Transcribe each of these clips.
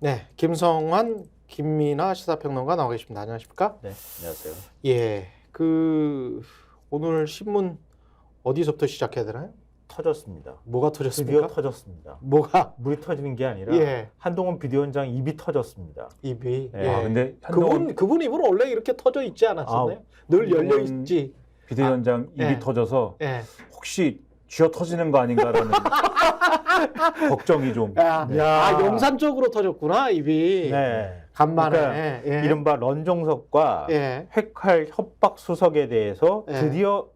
네, 김성환, 김민아 시사평론가 나와 계십니다. 안녕하십니까? 네, 안녕하세요. 예, 오늘 신문 어디서부터 시작해야 되나요? 터졌습니다. 뭐가 드디어 터졌습니까? 터졌습니다. 뭐가? 물이 터지는 게 아니라 예, 한동훈 비대위원장 입이 터졌습니다. 입이. 예. 예. 아, 근데 그분 입은 원래 이렇게 터져 있지 않았었나요? 늘 열려 있지. 비대위원장 입이 예. 터져서 예. 혹시 쥐어 터지는 거 아닌가라는 걱정이 좀. 야, 네. 용산 쪽으로 터졌구나 입이. 네. 간만에. 그러니까 예. 이른바 런종석과 예. 회칼 협박 수석에 대해서 예. 드디어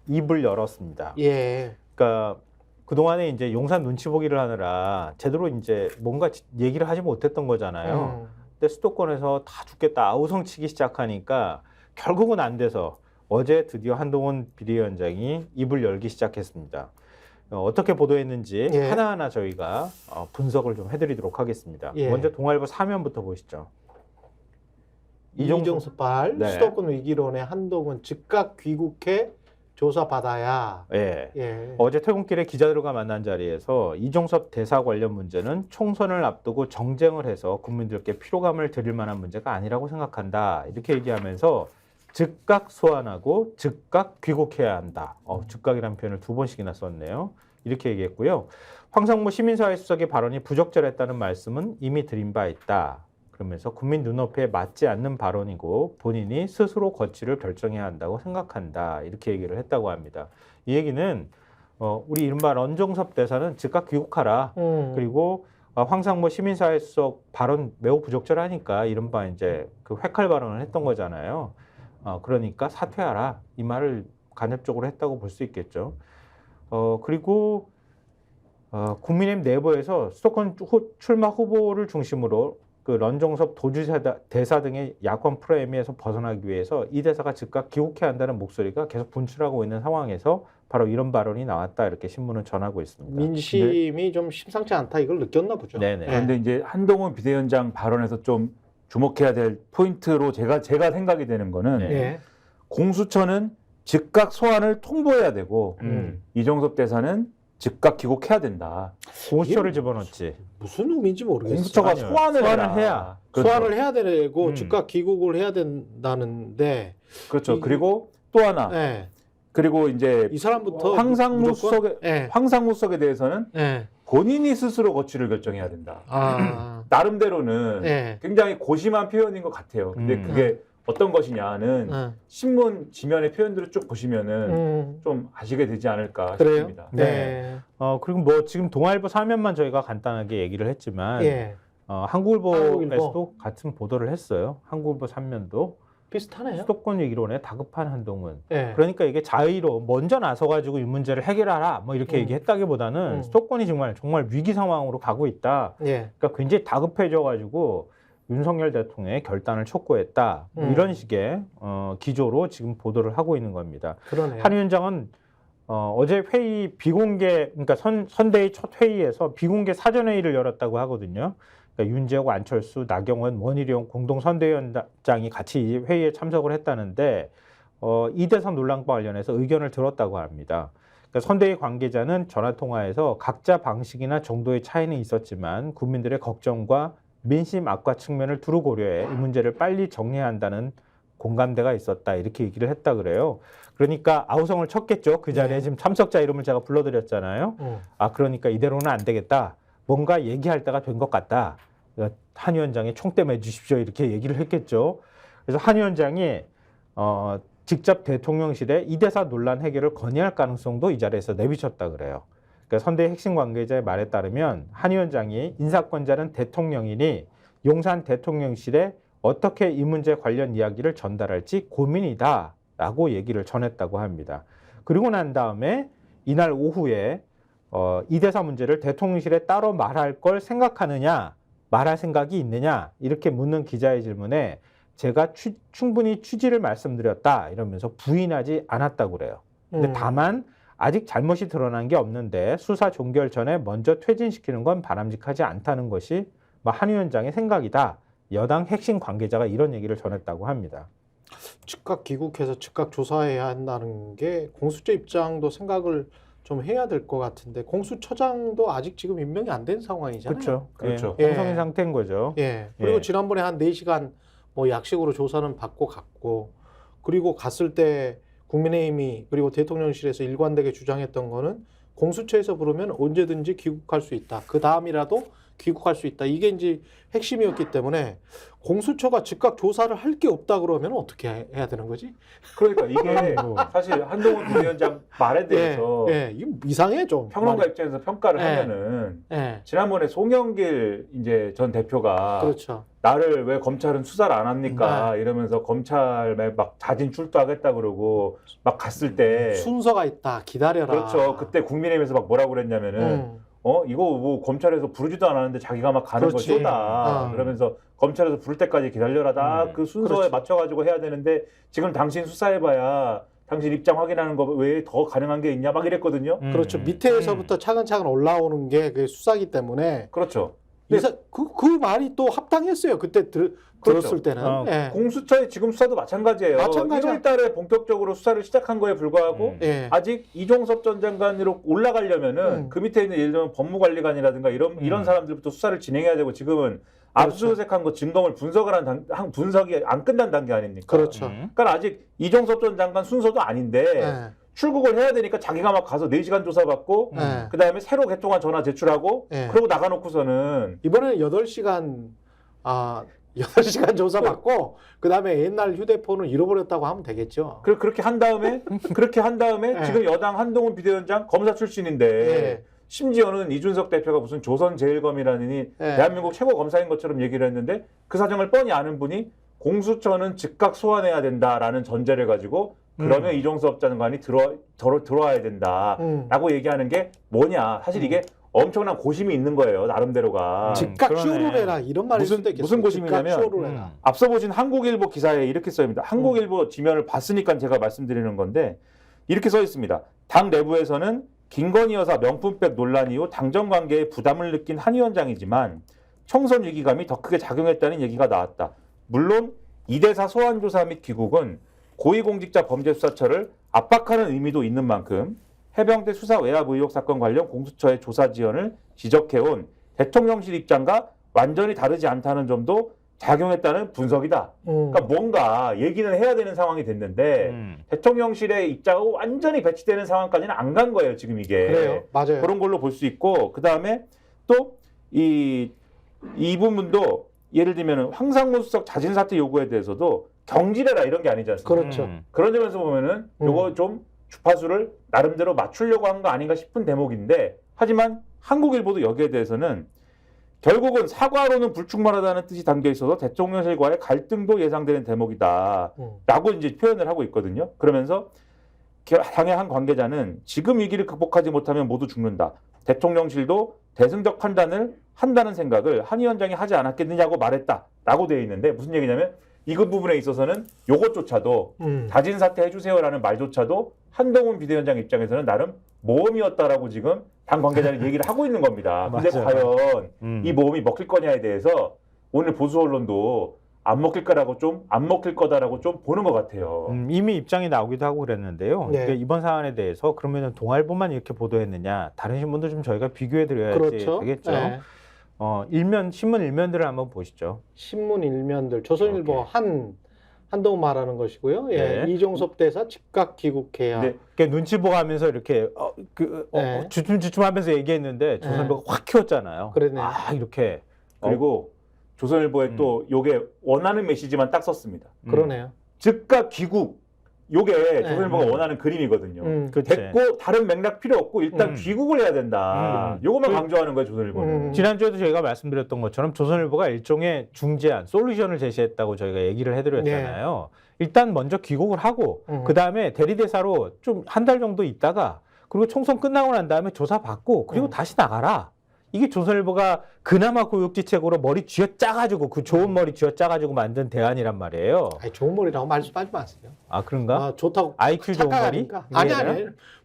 입을 열었습니다. 예. 그러니까 그동안에 이제 용산 눈치 보기를 하느라 제대로 이제 뭔가 얘기를 하지 못했던 거잖아요. 근데 수도권에서 다 죽겠다 아우성 치기 시작하니까 결국은 안 돼서 어제 드디어 한동훈 비대위원장이 입을 열기 시작했습니다. 어떻게 보도했는지 예. 하나하나 저희가 분석을 좀 해드리도록 하겠습니다. 예. 먼저 동아일보 사면부터 보시죠. 이종섭발 네. 수도권 위기론에 한동훈 즉각 귀국해 조사받아야. 예. 예. 어제 퇴근길에 기자들과 만난 자리에서 이종섭 대사 관련 문제는 총선을 앞두고 정쟁을 해서 국민들께 피로감을 드릴 만한 문제가 아니라고 생각한다. 이렇게 얘기하면서 즉각 소환하고 즉각 귀국해야 한다. 즉각이라는 표현을 2번씩이나 썼네요. 이렇게 얘기했고요. 황상무 시민사회 수석의 발언이 부적절했다는 말씀은 이미 드린 바 있다. 그러면서 국민 눈높이에 맞지 않는 발언이고 본인이 스스로 거취를 결정해야 한다고 생각한다. 이렇게 얘기를 했다고 합니다. 이 얘기는 우리 이른바 런종섭 대사는 즉각 귀국하라. 그리고 황상무 시민사회 수석 발언 매우 부적절하니까 이른바 이제 그 회칼 발언을 했던 거잖아요. 그러니까 사퇴하라. 이 말을 간접적으로 했다고 볼 수 있겠죠. 그리고 국민의힘 내부에서 수도권 출마 후보를 중심으로 그 런종섭 도지사 등의 야권 프레임에서 벗어나기 위해서 이 대사가 즉각 귀국해야 한다는 목소리가 계속 분출하고 있는 상황에서 바로 이런 발언이 나왔다 이렇게 신문은 전하고 있습니다. 민심이 좀 심상치 않다 이걸 느꼈나 보죠. 네네. 그런데 이제 한동훈 비대위원장 발언에서 좀 주목해야 될 포인트로 제가 생각이 되는 거는 네. 예. 공수처는 즉각 소환을 통보해야 되고 이종섭 대사는 즉각 귀국해야 된다. 공수처를 집어넣지. 무슨 의미인지 모르겠어요. 공수처가 아니요. 소환을 소환을 해야. 그렇죠. 소환을 해야 되고 음. 즉각 귀국을 해야 된다는데. 그렇죠. 그리고 또 하나. 예. 그리고 이제 이 사람부터 황상무 무조건- 예. 수석에 대해서는 예. 본인이 스스로 거취를 결정해야 된다. 나름대로는 예. 굉장히 고심한 표현인 것 같아요. 근데 그게 어떤 것이냐는 신문 지면의 표현들을 쭉 보시면은 좀 아시게 되지 않을까 그래요? 싶습니다. 네. 그리고 뭐 지금 동아일보 사면만 저희가 간단하게 얘기를 했지만 예. 한국일보에서도 한국일보. 같은 보도를 했어요. 한국일보 3면도 비슷하네요. 수도권 위기론에 다급한 한동훈. 예. 그러니까 이게 자의로 먼저 나서가지고 이 문제를 해결하라 뭐 이렇게 얘기했다기보다는 수도권이 정말 위기 상황으로 가고 있다. 예. 그러니까 굉장히 다급해져가지고 윤석열 대통령의 결단을 촉구했다. 뭐 이런 식의 기조로 지금 보도를 하고 있는 겁니다. 그러네요. 한 위원장은 어제 회의 비공개, 그러니까 선대위 첫 회의에서 비공개 사전회의를 열었다고 하거든요. 그러니까 윤재욱, 안철수, 나경원, 원희룡 공동 선대위원장이 같이 이 회의에 참석을 했다는데 이대선 논란과 관련해서 의견을 들었다고 합니다. 그러니까 선대위 관계자는 전화통화에서 각자 방식이나 정도의 차이는 있었지만 국민들의 걱정과 민심 악화 측면을 두루 고려해 이 문제를 빨리 정리해야 한다는 공감대가 있었다 이렇게 얘기를 했다 그래요. 그러니까 아우성을 쳤겠죠. 그 자리에 지금 참석자 이름을 제가 불러드렸잖아요. 그러니까 이대로는 안 되겠다. 뭔가 얘기할 때가 된 것 같다. 그러니까 한 위원장이 총대 매주십시오 이렇게 얘기를 했겠죠. 그래서 한 위원장이 직접 대통령실에 이 대사 논란 해결을 건의할 가능성도 이 자리에서 내비쳤다 그래요. 그러니까 선대위 핵심 관계자의 말에 따르면 한 위원장이 인사권자는 대통령이니 용산 대통령실에 어떻게 이 문제 관련 이야기를 전달할지 고민이다라고 얘기를 전했다고 합니다. 그리고 난 다음에 이날 오후에 이 대사 문제를 대통령실에 따로 말할 걸 생각하느냐, 말할 생각이 있느냐 이렇게 묻는 기자의 질문에 제가 충분히 취지를 말씀드렸다 이러면서 부인하지 않았다고 그래요. 근데 다만 아직 잘못이 드러난 게 없는데 수사 종결 전에 먼저 퇴진시키는 건 바람직하지 않다는 것이 한 위원장의 생각이다. 여당 핵심 관계자가 이런 얘기를 전했다고 합니다. 즉각 귀국해서 즉각 조사해야 한다는 게 공수처 입장도 생각을 좀 해야 될 것 같은데 공수처장도 아직 지금 임명이 안 된 상황이잖아요. 그렇죠. 그렇죠. 예, 공석인 상태인 거죠. 예. 그리고 예. 지난번에 한 4시간 뭐 약식으로 조사는 받고 갔고 그리고 갔을 때 국민의힘이 그리고 대통령실에서 일관되게 주장했던 거는 공수처에서 부르면 언제든지 귀국할 수 있다. 그 다음이라도 귀국할 수 있다. 이게 이제 핵심이었기 때문에 공수처가 즉각 조사를 할 게 없다 그러면 어떻게 해야 되는 거지? 그러니까 이게 사실 한동훈 비대위원장 말에 대해서 이거 이상해 좀. 평론가 입장에서 평가를 예. 하면은 예. 지난번에 송영길 이제 전 대표가 그렇죠. 나를 왜 검찰은 수사를 안 합니까? 이러면서 검찰에 막 자진 출두하겠다 그러고 막 갔을 때 순서가 있다. 기다려라. 그렇죠. 그때 국민의힘에서 막 뭐라고 그랬냐면은 이거 뭐 검찰에서 부르지도 않았는데 자기가 막 가는 거 그렇지. 쇼다. 그러면서 검찰에서 부를 때까지 기다려라. 다 그 순서에 그렇지. 맞춰가지고 해야 되는데 지금 당신 수사해봐야 당신 입장 확인하는 거 외에 더 가능한 게 있냐 막 이랬거든요. 그렇죠. 밑에서부터 차근차근 올라오는 게 그게 수사기 때문에 그렇죠. 그 말이 또 합당했어요. 그때 들었을 때는. 예. 공수처의 지금 수사도 마찬가지예요. 마찬가지야. 1월 달에 본격적으로 수사를 시작한 거에 불구하고 예. 아직 이종섭 전 장관으로 올라가려면은 그 밑에 있는 예를 들면 법무관리관이라든가 이런 사람들부터 수사를 진행해야 되고 지금은 압수수색한 거 증거물 분석을 분석이 안 끝난 단계 아닙니까? 그렇죠. 그러니까 아직 이종섭 전 장관 순서도 아닌데 예. 출국을 해야 되니까 자기가 막 가서 4시간 조사받고 예. 그다음에 새로 개통한 전화 제출하고 예. 그러고 나가놓고서는 이번에는 8시간 8시간 조사 받고 그다음에 옛날 휴대폰을 잃어버렸다고 하면 되겠죠. 그렇게 한 다음에 예. 지금 여당 한동훈 비대위원장 검사 출신인데 예. 심지어는 이준석 대표가 무슨 조선제일검이라느니 대한민국 최고 검사인 것처럼 얘기를 했는데 그 사정을 뻔히 아는 분이 공수처는 즉각 소환해야 된다라는 전제를 가지고 그러면 이종섭 장관이 들어와야 된다라고 얘기하는 게 뭐냐. 사실 이게 엄청난 고심이 있는 거예요. 나름대로가. 즉각 쇼를 해라 이런 말일 수도 있겠어요. 무슨 고심이냐면 즉각 쇼를 해라. 앞서 보신 한국일보 기사에 이렇게 써 있습니다. 한국일보 지면을 봤으니까 제가 말씀드리는 건데 이렇게 써 있습니다. 당 내부에서는 김건희 여사 명품백 논란 이후 당정 관계에 부담을 느낀 한 위원장이지만 총선 위기감이 더 크게 작용했다는 얘기가 나왔다. 물론 이대사 소환 조사 및 귀국은 고위공직자 범죄수사처를 압박하는 의미도 있는 만큼 해병대 수사 외압 의혹 사건 관련 공수처의 조사 지연을 지적해온 대통령실 입장과 완전히 다르지 않다는 점도 작용했다는 분석이다. 그러니까 뭔가 얘기는 해야 되는 상황이 됐는데 대통령실의 입장하고 완전히 배치되는 상황까지는 안 간 거예요. 지금 이게. 그래요. 맞아요. 그런 걸로 볼 수 있고 그다음에 또 이 부분도 예를 들면 황상무 수석 자진 사퇴 요구에 대해서도 경질해라 이런 게 아니지 않습니까? 그렇죠. 그런 점에서 보면은 요거 좀 주파수를 나름대로 맞추려고 한 거 아닌가 싶은 대목인데 하지만 한국일보도 여기에 대해서는 결국은 사과로는 불충분하다는 뜻이 담겨 있어서 대통령실과의 갈등도 예상되는 대목이다라고 이제 표현을 하고 있거든요. 그러면서 당의 한 관계자는 지금 위기를 극복하지 못하면 모두 죽는다. 대통령실도 대승적 판단을 한다는 생각을 한 위원장이 하지 않았겠느냐고 말했다라고 되어 있는데 무슨 얘기냐면 이그 부분에 있어서는 요것조차도 자진 사퇴해주세요라는 말조차도 한동훈 비대위원장 입장에서는 나름 모험이었다라고 지금 당 관계자는 얘기를 하고 있는 겁니다. 근데 과연 이 모험이 먹힐 거냐에 대해서 오늘 보수 언론도 안 먹힐 거다라고 좀 보는 것 같아요. 이미 입장이 나오기도 하고 그랬는데요. 네. 그러니까 이번 사안에 대해서 그러면 동아일보만 이렇게 보도했느냐, 다른 신문도 좀 저희가 비교해 드려야지 그렇죠. 되겠죠. 네. 신문 일면들을 한번 보시죠. 신문 일면들 조선일보 한동훈 말하는 것이고요. 예. 네. 이종섭 대사 즉각 귀국해야. 네. 그러니까 눈치 보고 하면서 이렇게 네. 주춤주춤하면서 얘기했는데 조선일보가 확 키웠잖아요. 그러네. 이렇게 그리고 조선일보에 또 요게 원하는 메시지만 딱 썼습니다. 그러네요. 즉각 귀국. 요게 조선일보가 원하는 그림이거든요. 됐고 다른 맥락 필요 없고 일단 귀국을 해야 된다. 요것만 강조하는 거예요, 조선일보는. 지난주에도 저희가 말씀드렸던 것처럼 조선일보가 일종의 중재안, 솔루션을 제시했다고 저희가 얘기를 해드렸잖아요. 일단 먼저 귀국을 하고 그다음에 대리대사로 좀 한 달 정도 있다가 그리고 총선 끝나고 난 다음에 조사받고 그리고 다시 나가라. 이게 조선일보가 그나마 고육지책으로 머리 쥐어짜가지고 그 좋은 머리 쥐어짜가지고 만든 대안이란 말이에요. 좋은 머리라고 말씀하지 마세요. 그런가? 좋다고 IQ 좋은 머리? 아니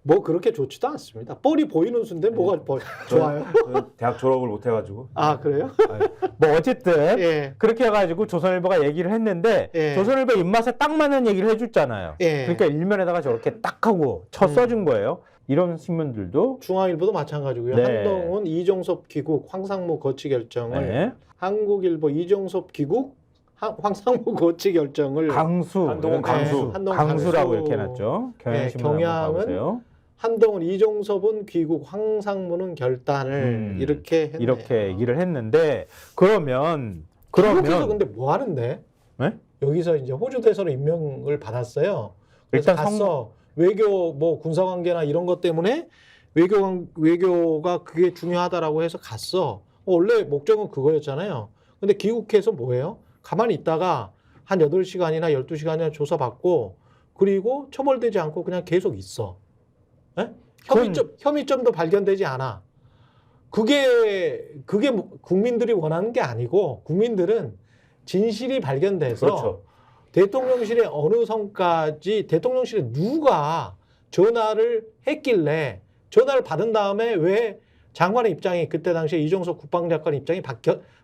뭐 그렇게 좋지도 않습니다. 뻘이 보이는 순데 뭐가 좋아요? 저는 대학 졸업을 못 해가지고. 아 그래요? 뭐 어쨌든 예. 그렇게 해가지고 조선일보가 얘기를 했는데 예. 조선일보 입맛에 딱 맞는 얘기를 해줬잖아요. 예. 그러니까 일면에다가 저렇게 딱 하고 써준 거예요. 이런 신문들도 중앙일보도 마찬가지고요. 네. 한동훈 이종섭 귀국 황상무 거치 결정을 네. 한국일보 이종섭 귀국 황상무 거치 결정을 강수, 한동훈 강수. 한동훈 강수라고 강수. 이렇게 해놨죠. 경향신문 경향은 한번 가보세요. 한동훈 이종섭은 귀국 황상무는 결단을 이렇게 했네요. 이렇게 얘기를 했는데 그러면 귀국해서 근데 뭐 하는데? 네? 여기서 이제 호주 대사로 임명을 받았어요. 그래서 일단 갔어. 외교 뭐 군사 관계나 이런 것 때문에 외교가 그게 중요하다라고 해서 갔어. 원래 목적은 그거였잖아요. 근데 귀국해서 뭐예요? 가만히 있다가 한 8시간이나 12시간이나 조사받고 그리고 처벌되지 않고 그냥 계속 있어. 예? 혐의점도 발견되지 않아. 그게 국민들이 원하는 게 아니고 국민들은 진실이 발견돼서 그렇죠. 대통령실에 어느 선까지 대통령실에 누가 전화를 했길래 전화를 받은 다음에 왜 장관의 입장이 그때 당시에 이종석 국방장관 입장이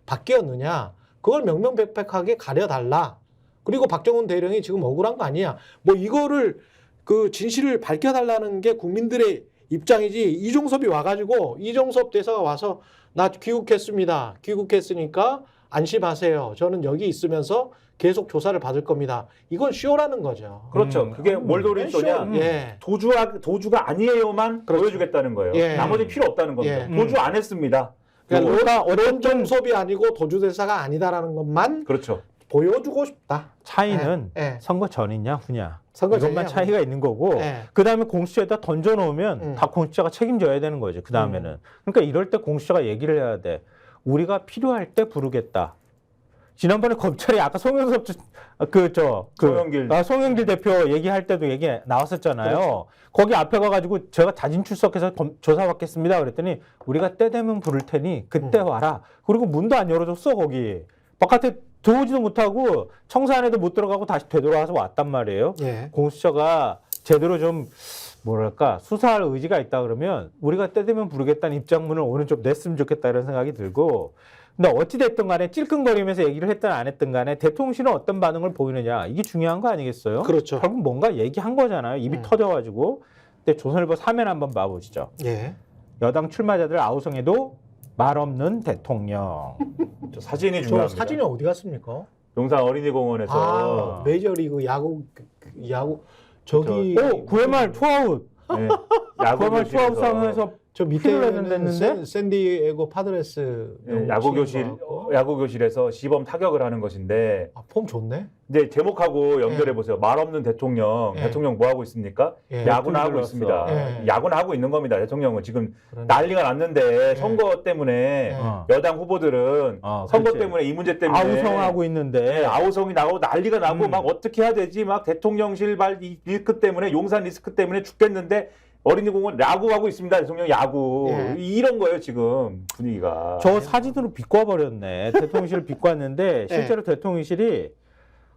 바뀌었느냐. 그걸 명명백백하게 가려달라. 그리고 박정훈 대령이 지금 억울한 거 아니야. 뭐 이거를 그 진실을 밝혀달라는 게 국민들의 입장이지. 이종섭이 와가지고 이종섭 대사가 와서 나 귀국했습니다. 귀국했으니까 안심하세요. 저는 여기 있으면서 계속 조사를 받을 겁니다. 이건 쇼라는 거죠. 그렇죠. 그게 뭘 노린 쇼냐? 예. 도주가 아니에요만 그렇죠. 보여주겠다는 거예요. 예. 나머지 필요 없다는 겁니다. 예. 도주 안 했습니다. 그러니까 론종섭이 아니고 도주대사가 아니다라는 것만 그렇죠. 보여주고 싶다. 차이는 예. 선거 전이냐 후냐 선거 이것만 전이냐, 차이가 있는 거고 예. 그 다음에 공수처에다 던져놓으면 다 공수처가 책임져야 되는 거죠. 그 다음에는 그러니까 이럴 때 공수처가 얘기를 해야 돼. 우리가 필요할 때 부르겠다. 지난번에 검찰이 아까 송영길 대표 얘기할 때도 얘기 나왔었잖아요. 그렇죠. 거기 앞에 가가지고 제가 자진 출석해서 조사받겠습니다. 그랬더니 우리가 때 되면 부를 테니 그때 와라. 그리고 문도 안 열어줬어 거기. 바깥에 들어오지도 못하고 청사 안에도 못 들어가고 다시 되돌아와서 왔단 말이에요. 예. 공수처가 제대로 좀 뭐랄까 수사할 의지가 있다 그러면 우리가 때 되면 부르겠다는 입장문을 오늘 좀 냈으면 좋겠다 이런 생각이 들고 근데 어찌됐든 간에 찔끔거리면서 얘기를 했든 안 했든 간에 대통령실은 어떤 반응을 보이느냐 이게 중요한 거 아니겠어요? 그렇죠. 결국 뭔가 얘기한 거잖아요. 입이 터져가지고. 근데 조선일보 사면 한번 봐보시죠. 예. 여당 출마자들 아우성에도 말 없는 대통령. 저 사진이 저 중요합니다. 사진이 어디 갔습니까? 용산 어린이공원에서 메이저리그 야구 저기 구회말 투아웃. 네, 구회말 투아웃 상황에서 저 피를 밑에는 냈는데? 샌디에고 파드레스 네, 야구교실에서 시범 타격을 하는 것인데 폼 좋네. 이제 제목하고 연결해 보세요. 말 없는 대통령, 예. 대통령 뭐 하고 있습니까? 예. 야구나 하고 들었어. 있습니다. 예. 야구나 하고 있는 겁니다. 대통령은 지금 그러네. 난리가 났는데 선거 때문에 예. 여당 후보들은 선거 그렇지. 때문에 이 문제 때문에 아우성하고 있는데 아우성이 나오고 난리가 나고 막 어떻게 해야 되지? 막 대통령실 발 리스크 때문에 용산 리스크 때문에 죽겠는데 어린이공원 야구하고 있습니다. 대통령 야구. 예. 이런 거예요, 지금 분위기가. 저 사진으로 비꼬아버렸네. 대통령실을 비꼬았는데 실제로 대통령실이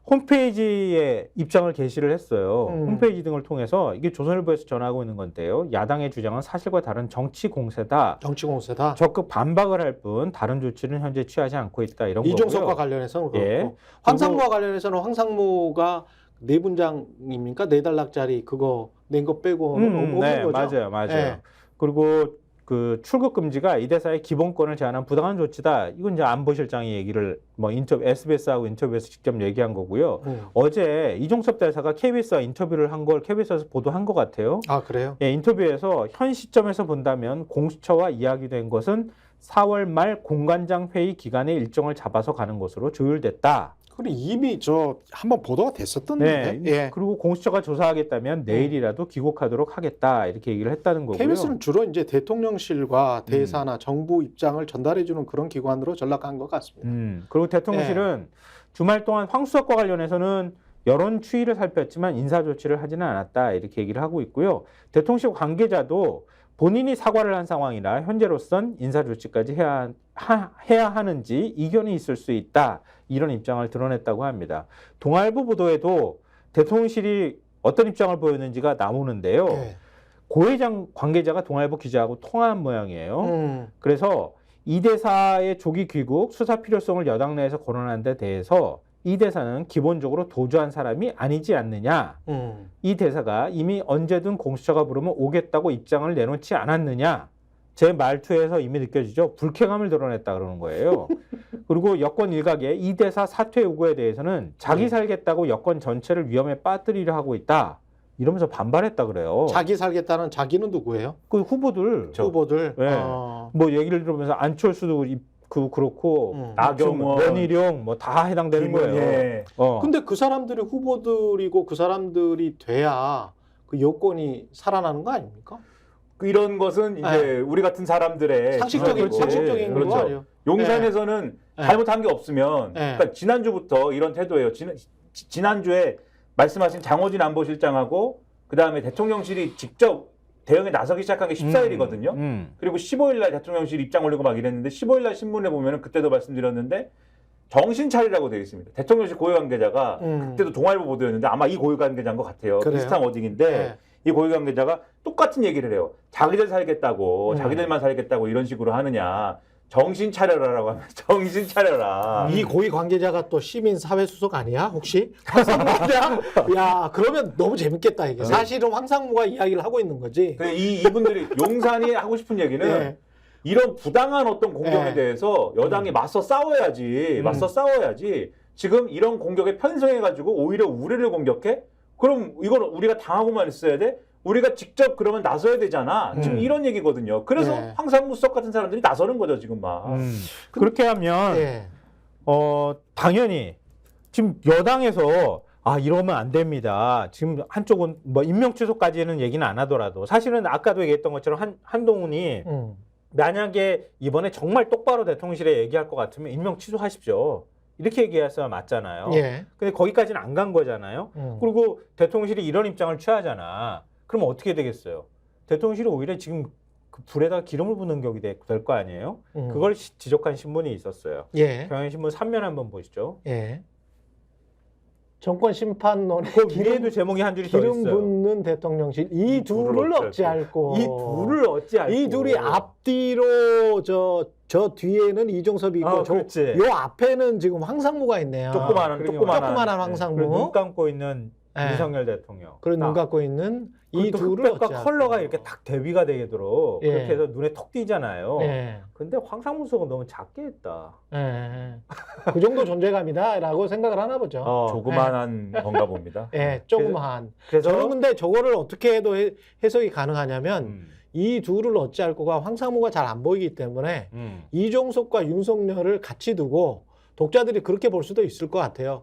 홈페이지에 입장을 게시를 했어요. 홈페이지 등을 통해서 이게 조선일보에서 전하고 있는 건데요. 야당의 주장은 사실과 다른 정치 공세다. 정치 공세다. 적극 반박을 할 뿐 다른 조치는 현재 취하지 않고 있다. 이런 거고요. 이종석과 관련해서는 그렇고 예. 황상무와 관련해서는 황상무가 4분장입니까? 4달락짜리 그거 낸 거 빼고는 없는 네, 거죠. 맞아요. 예. 그리고 그 출국 금지가 이 대사의 기본권을 제한한 부당한 조치다. 이건 이제 안보실장이 얘기를 뭐 SBS하고 인터뷰에서 직접 얘기한 거고요. 어제 이종섭 대사가 KBS와 인터뷰를 한 걸 KBS에서 보도한 것 같아요. 아 그래요? 예, 인터뷰에서 현 시점에서 본다면 공수처와 이야기된 것은 4월 말 공관장 회의 기간에 일정을 잡아서 가는 것으로 조율됐다. 그리고 이미 저 한번 보도가 됐었던데. 네. 예. 그리고 공수처가 조사하겠다면 내일이라도 귀국하도록 하겠다 이렇게 얘기를 했다는 거고요. KBS는 주로 이제 대통령실과 대사나 정부 입장을 전달해주는 그런 기관으로 전락한 것 같습니다. 그리고 대통령실은 주말 동안 황수석과 관련해서는 여론 추이를 살폈지만 인사 조치를 하지는 않았다 이렇게 얘기를 하고 있고요. 대통령실 관계자도 본인이 사과를 한 상황이라 현재로선 인사 조치까지 해야 하는지 이견이 있을 수 있다. 이런 입장을 드러냈다고 합니다. 동아일보 보도에도 대통령실이 어떤 입장을 보였는지가 나오는데요. 네. 고회장 관계자가 동아일보 기자하고 통화한 모양이에요. 그래서 이 대사의 조기 귀국 수사 필요성을 여당 내에서 거론한 데 대해서 이 대사는 기본적으로 도주한 사람이 아니지 않느냐. 이 대사가 이미 언제든 공수처가 부르면 오겠다고 입장을 내놓지 않았느냐. 제 말투에서 이미 느껴지죠. 불쾌감을 드러냈다 그러는 거예요. 그리고 여권 일각의 이 대사 사퇴 요구에 대해서는 자기 살겠다고 여권 전체를 위험에 빠뜨리려 하고 있다. 이러면서 반발했다 그래요. 자기 살겠다는 자기는 누구예요? 그 후보들. 후보들. 네. 뭐 얘기를 들으면서 안철수도 그렇고 나경원, 원희룡 뭐 다 해당되는 거예요. 예. 근데 그 사람들이 후보들이고 그 사람들이 돼야 그 여권이 살아나는 거 아닙니까? 이런 것은 이제 우리 같은 사람들의 상식적인 지적이고. 거 아니에요? 용산에서는 잘못한 게 없으면 그러니까 지난주부터 이런 태도예요. 지난주에 말씀하신 장호진 안보실장하고 그다음에 대통령실이 직접 대응에 나서기 시작한 게 14일이거든요. 그리고 15일 날 대통령실 입장 올리고 막 이랬는데 15일 날 신문에 보면은 그때도 말씀드렸는데 정신 차리라고 되어 있습니다. 대통령실 고위 관계자가 그때도 동아일보 보도였는데 아마 이 고위 관계자인 것 같아요. 그래요? 비슷한 워딩인데 네. 이 고위 관계자가 똑같은 얘기를 해요. 자기들 살겠다고 자기들만 살겠다고 이런 식으로 하느냐. 정신 차려라라고 하면 정신 차려라. 이 고위 관계자가 또 시민 사회 수석 아니야? 혹시? 황상무냐? 야, 그러면 너무 재밌겠다 이게. 사실은 황상무가 이야기를 하고 있는 거지. 이분들이 용산이 하고 싶은 얘기는 네. 이런 부당한 어떤 공격에 네. 대해서 여당이 맞서 싸워야지. 맞서 싸워야지. 지금 이런 공격에 편성해가지고 오히려 우리를 공격해? 그럼 이건 우리가 당하고만 있어야 돼? 우리가 직접 그러면 나서야 되잖아. 지금 이런 얘기거든요. 그래서 네. 황상무 수석 같은 사람들이 나서는 거죠, 지금 막. 그렇게 하면 예. 당연히 지금 여당에서 이러면 안 됩니다. 지금 한쪽은 뭐 임명 취소까지는 얘기는 안 하더라도 사실은 아까도 얘기했던 것처럼 한동훈이 만약에 이번에 정말 똑바로 대통령실에 얘기할 것 같으면 임명 취소하십시오. 이렇게 얘기해서 맞잖아요. 예. 근데 거기까지는 안 간 거잖아요. 그리고 대통령실이 이런 입장을 취하잖아. 그럼 어떻게 되겠어요? 대통령실이 오히려 지금 그 불에다가 기름을 붓는 격이 될 거 아니에요? 그걸 지적한 신문이 있었어요. 예. 경향신문 3면 한번 보시죠. 예. 정권 심판론에 그 위에도 제목이 한 줄이 더 기름 있어요. 붓는 대통령실 이 둘을 어찌할꼬. 이 둘을 어찌할꼬. 이 둘이 앞뒤로 저 뒤에는 이종섭이 있고 그렇지. 요 앞에는 지금 황상무가 있네요. 조그만한 황상무. 그리고 눈 감고 있는 예. 윤석열 대통령. 그런 눈 감고 있는 이 둘을 흑백과 어찌할꼬. 컬러가 이렇게 딱 대비가 되도록 예. 그렇게 해서 눈에 톡 띄잖아요. 예. 근데 황상무 수석은 너무 작게 했다. 예. 그 정도 존재감이다라고 생각을 하나 보죠. 조그만한 건가 봅니다. 예, 조그만. 그래서 저는 근데 저거를 어떻게 해도 해석이 가능하냐면 이 둘을 어찌할 거가 황상무가 잘 안 보이기 때문에 이종석과 윤석열을 같이 두고 독자들이 그렇게 볼 수도 있을 것 같아요.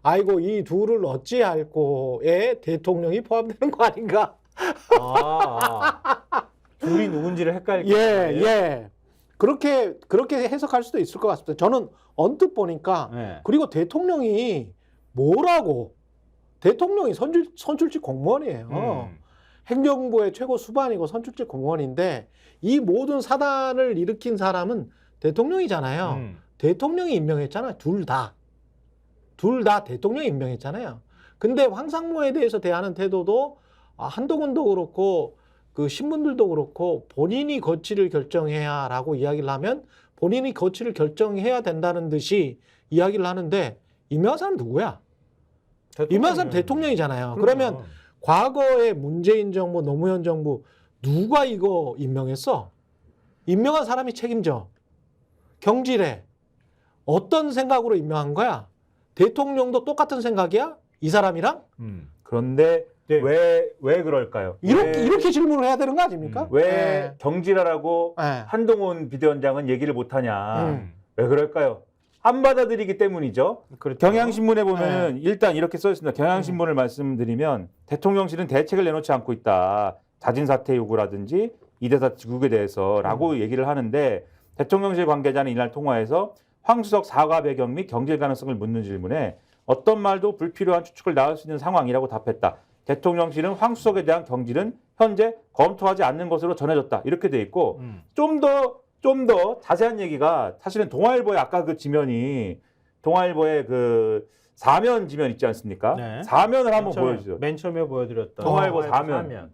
아이고 이 둘을 어찌할 거에 대통령이 포함되는 거 아닌가? 둘이 누군지를 헷갈리게. 예. 그렇게 해석할 수도 있을 것 같습니다. 저는 언뜻 보니까 예. 그리고 대통령이 뭐라고 대통령이 선출직 공무원이에요. 행정부의 최고 수반이고 선출직 공무원인데 이 모든 사단을 일으킨 사람은 대통령이잖아요. 대통령이 임명했잖아요. 둘 다 대통령이 임명했잖아요. 근데 황상무에 대해서 대하는 태도도 한동훈도 그렇고 그 신문들도 그렇고 본인이 거취를 결정해야라고 이야기를 하면 본인이 거취를 결정해야 된다는 듯이 이야기를 하는데 임명한 사람 누구야? 임명한 사람 대통령이잖아요. 그러면 과거에 문재인 정부, 노무현 정부 누가 이거 임명했어? 임명한 사람이 책임져. 경질해. 어떤 생각으로 임명한 거야? 대통령도 똑같은 생각이야? 이 사람이랑? 그런데 네. 왜 그럴까요? 이렇게 질문을 해야 되는 거 아닙니까? 왜 경질하라고 네. 한동훈 비대위원장은 얘기를 못하냐? 왜 그럴까요? 안 받아들이기 때문이죠. 그렇죠. 경향신문에 보면은 일단 이렇게 써 있습니다. 경향신문을 말씀드리면 대통령실은 대책을 내놓지 않고 있다. 자진 사퇴 요구라든지 이 대사 지국에 대해서라고 얘기를 하는데 대통령실 관계자는 이날 통화에서 황 수석 사과 배경 및 경질 가능성을 묻는 질문에 어떤 말도 불필요한 추측을 낳을 수 있는 상황이라고 답했다. 대통령실은 황 수석에 대한 경질은 현재 검토하지 않는 것으로 전해졌다. 이렇게 돼 있고 좀 더 자세한 얘기가 사실은 동아일보의 아까 그 지면이 동아일보의 그 사면 지면 있지 않습니까? 네. 사면을 한번 보여주세요. 맨 처음에 보여드렸던 동아일보 사면.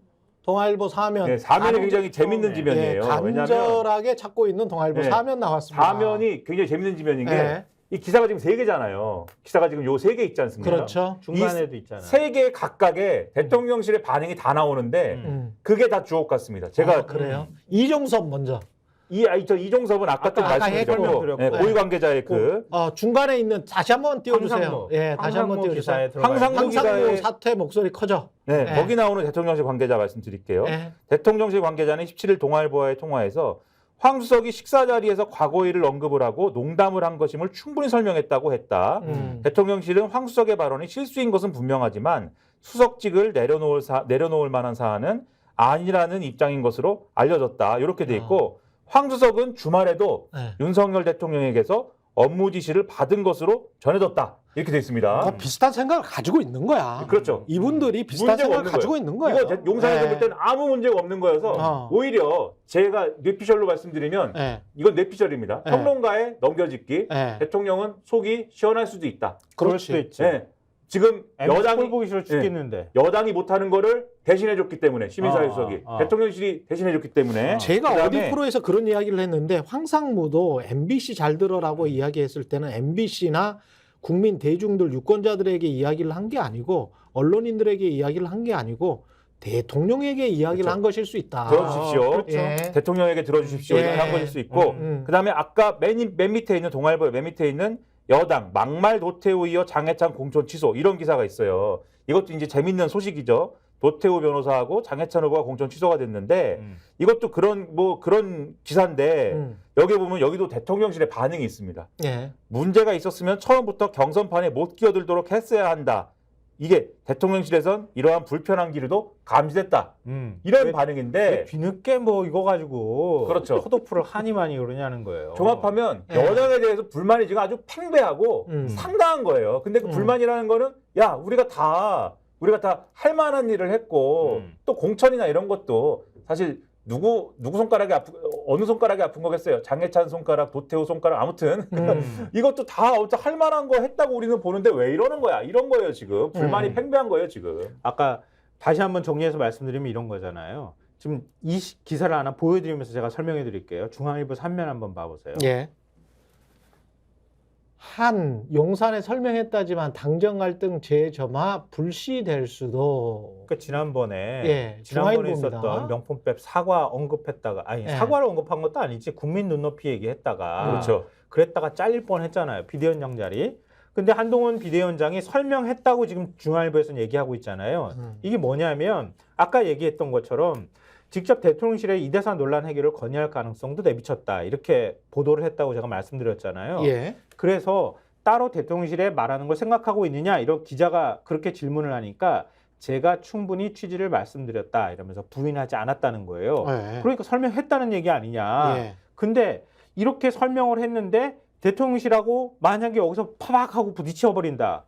동아일보 사면. 네, 사면이 간- 굉장히 재밌는 네, 지면이에요. 왜냐하면 간절하게 찾고 있는 동아일보 네, 사면 나왔습니다. 사면이 굉장히 재밌는 지면인 게 네. 이 기사가 지금 3개잖아요. 기사가 지금 요 3개 있지 않습니까? 그렇죠. 중간에도 있잖아요. 3개 각각의 대통령실의 반응이 다 나오는데 그게 다 주옥 같습니다. 제가 아, 그래요. 이종섭 먼저. 저 이종섭은 아까 좀 아까 말씀드렸고 설명드렸고. 네, 고위 관계자의 그 중간에 있는 다시 한번 띄워주세요. 황상무. 예, 다시 한번 황상무 띄워주세요. 기사에 들어가 황상무 있는 황상무 기자의- 사퇴 목소리 커져. 네, 네. 거기 나오는 대통령실 관계자 말씀드릴게요. 예. 대통령실 관계자는 17일 동아일보와의 통화에서 황수석이 식사 자리에서 과거 일을 언급을 하고 농담을 한 것임을 충분히 설명했다고 했다. 대통령실은 황수석의 발언이 실수인 것은 분명하지만 수석직을 내려놓을 만한 사안은 아니라는 입장인 것으로 알려졌다. 이렇게 돼 있고 황수석은 주말에도 네. 윤석열 대통령에게서 업무 지시를 받은 것으로 전해졌다. 이렇게 돼 있습니다. 비슷한 생각을 가지고 있는 거야. 그렇죠. 이분들이 비슷한 문제가 생각을 없는 가지고 거예요. 있는 거예요. 이거 용산에서 볼 때는 아무 문제가 없는 거여서 오히려 제가 뇌피셜로 말씀드리면 예. 이건 뇌피셜입니다. 네. 평론가의 넘겨짓기. 예. 대통령은 속이 시원할 수도 있다. 그럴 수도 있지. 네. 지금 여당이 보기 싫어 네. 죽겠는데. 여당이 못하는 거를 대신해줬기 때문에 시민사회 아, 수석이 아. 대통령실이 대신해줬기 때문에 제가 그다음에 어디 프로에서 그런 이야기를 했는데 황상무도 MBC 잘 들어라고 이야기했을 때는 MBC나 국민 대중들 유권자들에게 이야기를 한 게 아니고 언론인들에게 이야기를 한 게 아니고 대통령에게 이야기를 그렇죠. 한 것일 수 있다. 들어주십시오. 그렇죠. 예. 대통령에게 들어주십시오. 예. 이렇게 한 것일 수 있고 그다음에 아까 맨 밑에 있는 동아일보의 맨 밑에 있는 여당 막말 노태우 이어 장해찬 공천 취소 이런 기사가 있어요. 이것도 이제 재밌는 소식이죠. 노태우 변호사하고 장해찬 후보가 공천 취소가 됐는데 이것도 그런 기사인데 여기 보면 여기도 대통령실의 반응이 있습니다. 예. 문제가 있었으면 처음부터 경선판에 못 끼어들도록 했어야 한다. 이게 대통령실에선 이러한 불편한 기류도 감지됐다. 이런 왜 반응인데 뒤늦게 뭐 이거 가지고 그렇죠. 컷오프를 하니 많이 그러냐는 거예요. 종합하면 예. 여당에 대해서 불만이 지금 아주 팽배하고 상당한 거예요. 근데 그 불만이라는 거는 야 우리가 다 할 만한 일을 했고 또 공천이나 이런 것도 사실 누구 손가락이 어느 손가락이 아픈 거겠어요. 장해찬 손가락, 노태우 손가락 아무튼 이것도 다 할 만한 거 했다고 우리는 보는데 왜 이러는 거야? 이런 거예요 지금. 불만이 팽배한 거예요 지금. 아까 다시 한번 정리해서 말씀드리면 이런 거잖아요. 지금 이 기사를 하나 보여드리면서 제가 설명해 드릴게요. 중앙일보 3면 한번 봐보세요. 예. 한 용산에 설명했다지만 당정 갈등 재점화 불씨될 수도. 그러니까 지난번에 예, 지난번에 중앙일보입니다. 있었던 명품백 사과 언급했다가 예. 사과를 언급한 것도 아니지 국민 눈높이 얘기했다가 그렇죠. 그랬다가 잘릴 뻔했잖아요. 비대위원장 자리. 근데 한동훈 비대위원장이 설명했다고 지금 중앙일보에서는 얘기하고 있잖아요. 이게 뭐냐면 아까 얘기했던 것처럼 직접 대통령실에 이대사 논란 해결을 건의할 가능성도 내비쳤다. 이렇게 보도를 했다고 제가 말씀드렸잖아요. 예. 그래서 따로 대통령실에 말하는 걸 생각하고 있느냐 이런 기자가 그렇게 질문을 하니까 제가 충분히 취지를 말씀드렸다 이러면서 부인하지 않았다는 거예요. 예. 그러니까 설명했다는 얘기 아니냐. 예. 근데 이렇게 설명을 했는데 대통령실하고 만약에 여기서 파박하고 부딪혀버린다.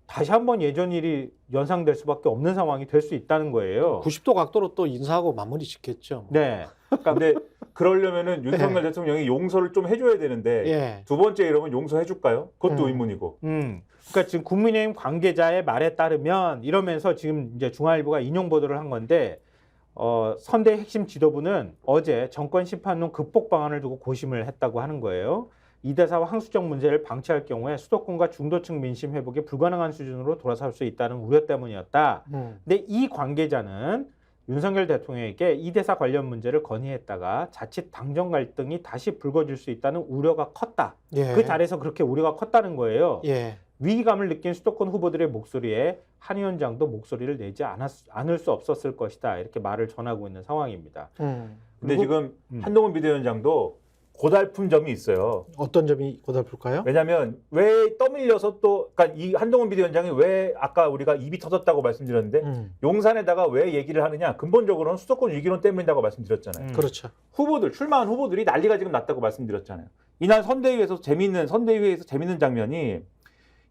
다시 한번 예전 일이 연상될 수밖에 없는 상황이 될 수 있다는 거예요. 90도 각도로 또 인사하고 마무리 짓겠죠. 네. 근데 그러려면은 윤석열 대통령이 용서를 좀 해줘야 되는데 예. 두 번째 이러면 용서해줄까요? 그것도 의문이고. 그러니까 지금 국민의힘 관계자의 말에 따르면 이러면서 지금 이제 중앙일보가 인용 보도를 한 건데 선대 핵심 지도부는 어제 정권 심판론 극복 방안을 두고 고심을 했다고 하는 거예요. 이대사와 항수정 문제를 방치할 경우에 수도권과 중도층 민심 회복이 불가능한 수준으로 돌아설 수 있다는 우려 때문이었다. 근데 이 관계자는 윤석열 대통령에게 이대사 관련 문제를 건의했다가 자칫 당정 갈등이 다시 불거질 수 있다는 우려가 컸다. 예. 그 자리에서 그렇게 우려가 컸다는 거예요. 예. 위기감을 느낀 수도권 후보들의 목소리에 한 위원장도 목소리를 내지 않을 수 없었을 것이다. 이렇게 말을 전하고 있는 상황입니다. 근데 그리고- 지금 한동훈 비대위원장도 고달픈 점이 있어요. 어떤 점이 고달플까요? 왜냐하면 왜 떠밀려서 또 그러니까 이 한동훈 비대위원장이 왜 아까 우리가 입이 터졌다고 말씀드렸는데 용산에다가 왜 얘기를 하느냐 근본적으로는 수도권 위기론 때문이라고 말씀드렸잖아요. 그렇죠. 후보들 출마한 후보들이 난리가 지금 났다고 말씀드렸잖아요. 이날 선대위에서 재밌는 장면이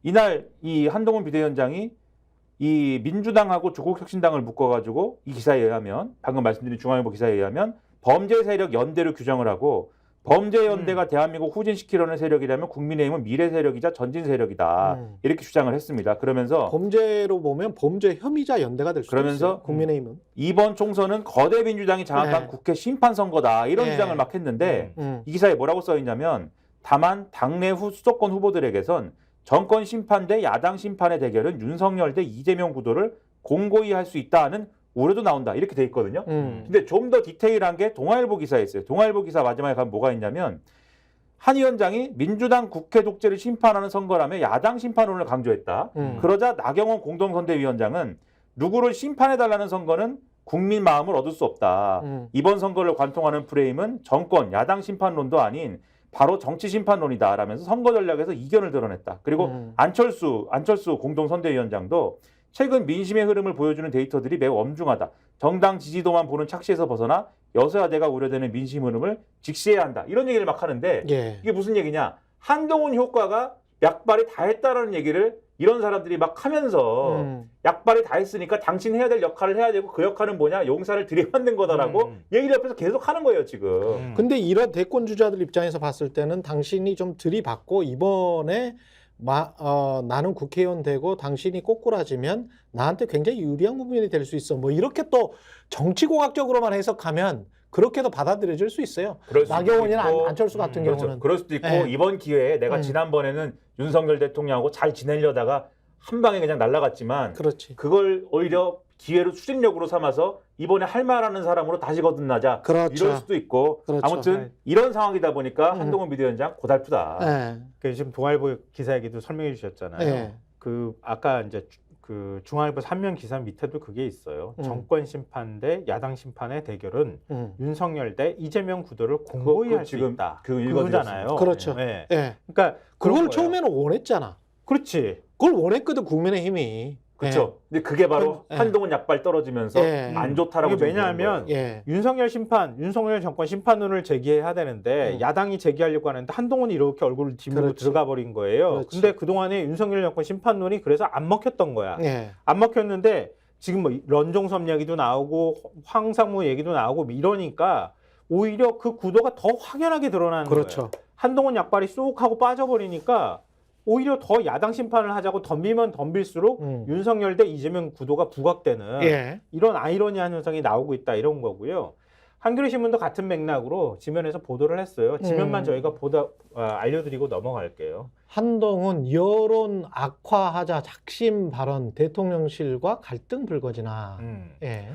이날 이 한동훈 비대위원장이 이 민주당하고 조국혁신당을 묶어가지고 이 기사에 의하면 방금 말씀드린 중앙일보 기사에 의하면 범죄 세력 연대로 규정을 하고 범죄연대가 대한민국 후진시키려는 세력이라면 국민의힘은 미래 세력이자 전진 세력이다. 이렇게 주장을 했습니다. 그러면서 범죄로 보면 범죄 혐의자 연대가 될 수도 그러면서 있어요. 국민의힘은. 이번 총선은 거대 민주당이 장악한 네. 국회 심판 선거다. 이런 네. 주장을 막 했는데 음. 이 기사에 뭐라고 써 있냐면 다만 당내 수도권 후보들에게선 정권 심판 대 야당 심판의 대결은 윤석열 대 이재명 구도를 공고히 할 수 있다는 우려도 나온다. 이렇게 돼 있거든요. 근데 좀 더 디테일한 게 동아일보 기사에 있어요. 동아일보 기사 마지막에 가면 뭐가 있냐면 한 위원장이 민주당 국회 독재를 심판하는 선거라며 야당 심판론을 강조했다. 그러자 나경원 공동선대위원장은 누구를 심판해달라는 선거는 국민 마음을 얻을 수 없다. 이번 선거를 관통하는 프레임은 정권, 야당 심판론도 아닌 바로 정치 심판론이다. 라면서 선거 전략에서 이견을 드러냈다. 그리고 안철수 공동선대위원장도 최근 민심의 흐름을 보여주는 데이터들이 매우 엄중하다. 정당 지지도만 보는 착시에서 벗어나 여서야대가 우려되는 민심 흐름을 직시해야 한다. 이런 얘기를 막 하는데 예. 이게 무슨 얘기냐. 한동훈 효과가 약발이 다 했다라는 얘기를 이런 사람들이 막 하면서 약발이 다 했으니까 당신 해야 될 역할을 해야 되고 그 역할은 뭐냐. 용사를 들이받는 거다라고 얘기를 옆에서 계속 하는 거예요 지금. 근데 이런 대권 주자들 입장에서 봤을 때는 당신이 좀 들이받고 이번에 나는 국회의원 되고 당신이 꼬꾸라지면 나한테 굉장히 유리한 부분이 될 수 있어. 뭐 이렇게 또 정치공학적으로만 해석하면 그렇게도 받아들여질 수 있어요. 나경원이나 안철수 같은 그렇죠. 경우는. 그럴 수도 있고 네. 이번 기회에 내가 지난번에는 윤석열 대통령하고 잘 지내려다가 한 방에 그냥 날아갔지만 그렇지. 그걸 오히려 기회로 추진력으로 삼아서 이번에 할 말하는 사람으로 다시 거듭나자. 그렇죠. 이럴 수도 있고 그렇죠. 아무튼 이런 상황이다 보니까 한동훈 비대위원장 고달프다. 예. 그 지금 동아일보 기사 얘기도 설명해 주셨잖아요. 예. 그 아까 이제 그 중앙일보 3면 기사 밑에도 그게 있어요. 정권 심판 대 야당 심판의 대결은 윤석열 대 이재명 구도를 공고히 그거 할 수 지금 있다. 그 그거잖아요. 그렇죠. 네. 예. 그러니까 그걸 그런 거예요. 처음에는 원했잖아. 그렇지. 그걸 원했거든 국민의힘이. 그렇죠. 근데 그게 바로 예. 한동훈 약발 떨어지면서 예. 안 좋다라고. 이게 왜냐하면 예. 윤석열 정권 심판론을 제기해야 되는데 야당이 제기하려고 하는데 한동훈이 이렇게 얼굴을 뒤밀고 그렇지. 들어가 버린 거예요. 그렇지. 근데 그동안에 윤석열 정권 심판론이 그래서 안 먹혔던 거야. 예. 안 먹혔는데 지금 뭐 런종섭 얘기도 나오고 황상무 얘기도 나오고 이러니까 오히려 그 구도가 더 확연하게 드러나는 그렇죠. 거예요. 한동훈 약발이 쏙 하고 빠져버리니까 오히려 더 야당 심판을 하자고 덤비면 덤빌수록 윤석열 대 이재명 구도가 부각되는 예. 이런 아이러니한 현상이 나오고 있다 이런 거고요. 한겨레신문도 같은 맥락으로 지면에서 보도를 했어요. 지면만 저희가 알려드리고 넘어갈게요. 한동훈 여론 악화하자 작심 발언 대통령실과 갈등 불거지나. 예.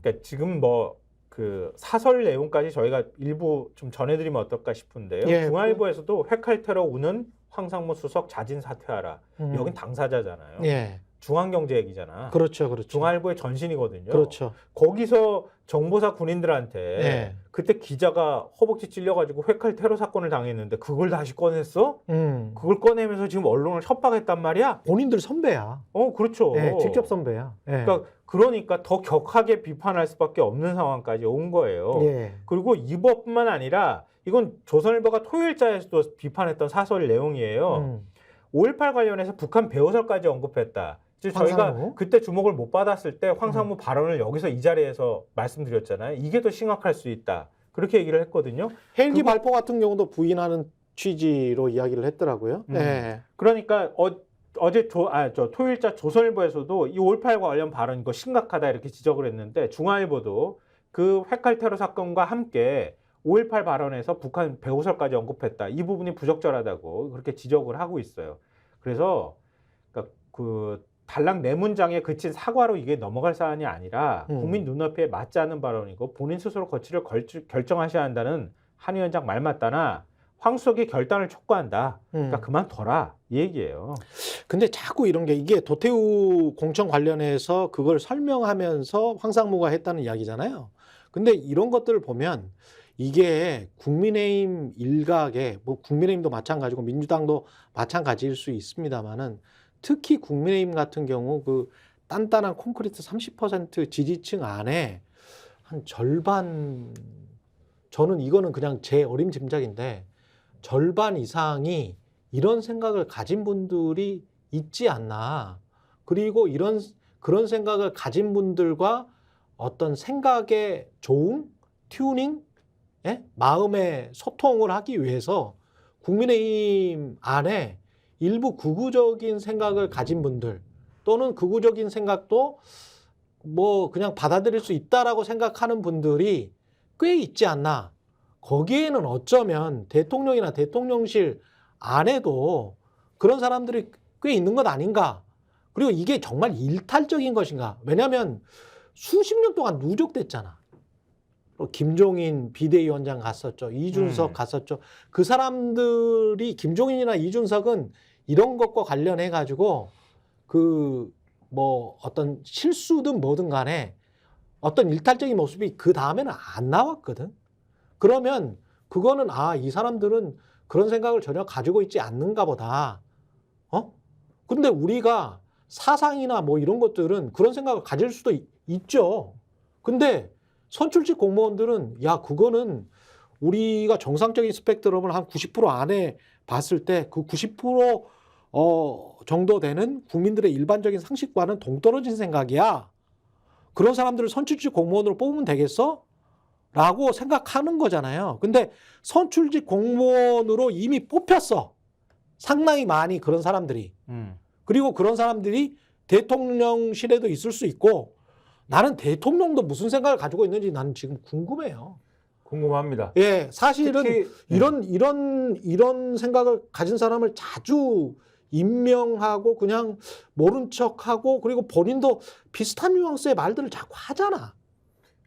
그러니까 지금 뭐 그 사설 내용까지 저희가 일부 좀 전해드리면 어떨까 싶은데요. 예. 중앙일보에서도 회칼 테러 우는 황상무 수석 자진 사퇴하라. 여긴 당사자잖아요. 예. 중앙경제 얘기잖아. 그렇죠. 그렇죠. 중앙일보의 전신이거든요. 그렇죠. 거기서 정보사 군인들한테 예. 그때 기자가 허벅지 찔려가지고 회칼 테러 사건을 당했는데 그걸 다시 꺼냈어? 그걸 꺼내면서 지금 언론을 협박했단 말이야? 본인들 선배야. 그렇죠. 예, 직접 선배야. 예. 그러니까 더 격하게 비판할 수밖에 없는 상황까지 온 거예요. 예. 그리고 이것뿐만 아니라 이건 조선일보가 토요일자에서도 비판했던 사설 내용이에요. 5.18 관련해서 북한 배후설까지 언급했다. 저희가 황상무? 그때 주목을 못 받았을 때 황상무 발언을 여기서 이 자리에서 말씀드렸잖아요. 이게 더 심각할 수 있다. 그렇게 얘기를 했거든요. 헬기 발포 같은 경우도 부인하는 취지로 이야기를 했더라고요. 예. 그러니까 어제 토요일자 조선일보에서도 이 5.18 관련 발언 이거 심각하다 이렇게 지적을 했는데 중앙일보도 그 회칼 테러 사건과 함께 5.18 발언에서 북한 배후설까지 언급했다. 이 부분이 부적절하다고 그렇게 지적을 하고 있어요. 그래서 그러니까 그 단락 네 문장에 그친 사과로 이게 넘어갈 사안이 아니라 국민 눈높이에 맞지 않는 발언이고 본인 스스로 거취를 결정하셔야 한다는 한 위원장 말 맞다나 황수석이 결단을 촉구한다. 그러니까 그만둬라 이 얘기예요. 근데 자꾸 이런 게 이게 도태우 공천 관련해서 그걸 설명하면서 황상무가 했다는 이야기잖아요. 근데 이런 것들을 보면 이게 국민의힘 일각에 뭐 국민의힘도 마찬가지고 민주당도 마찬가지일 수 있습니다만은 특히 국민의힘 같은 경우 그 단단한 콘크리트 30% 지지층 안에 한 절반, 저는 이거는 그냥 제 어림짐작인데 절반 이상이 이런 생각을 가진 분들이 있지 않나. 그리고 그런 생각을 가진 분들과 어떤 생각의 조응, 튜닝 마음의 소통을 하기 위해서 국민의힘 안에 일부 극우적인 생각을 가진 분들 또는 극우적인 생각도 뭐 그냥 받아들일 수 있다라고 생각하는 분들이 꽤 있지 않나. 거기에는 어쩌면 대통령이나 대통령실 안에도 그런 사람들이 꽤 있는 것 아닌가. 그리고 이게 정말 일탈적인 것인가. 왜냐하면 수십 년 동안 누적됐잖아. 김종인 비대위원장 갔었죠. 이준석 갔었죠. 그 사람들이 김종인이나 이준석은 이런 것과 관련해 가지고 그 뭐 어떤 실수든 뭐든 간에 어떤 일탈적인 모습이 그 다음에는 안 나왔거든. 그러면 그거는 이 사람들은 그런 생각을 전혀 가지고 있지 않는가 보다. 근데 우리가 사상이나 뭐 이런 것들은 그런 생각을 가질 수도 있죠. 근데 선출직 공무원들은 그거는 우리가 정상적인 스펙트럼을 한 90% 안에 봤을 때 그 90% 정도 되는 국민들의 일반적인 상식과는 동떨어진 생각이야. 그런 사람들을 선출직 공무원으로 뽑으면 되겠어? 라고 생각하는 거잖아요. 근데 선출직 공무원으로 이미 뽑혔어. 상당히 많이 그런 사람들이. 그리고 그런 사람들이 대통령실에도 있을 수 있고 나는 대통령도 무슨 생각을 가지고 있는지 나는 지금 궁금해요. 궁금합니다. 예, 사실은 특히, 이런 생각을 가진 사람을 자주 임명하고 그냥 모른 척하고 그리고 본인도 비슷한 뉘앙스의 말들을 자꾸 하잖아.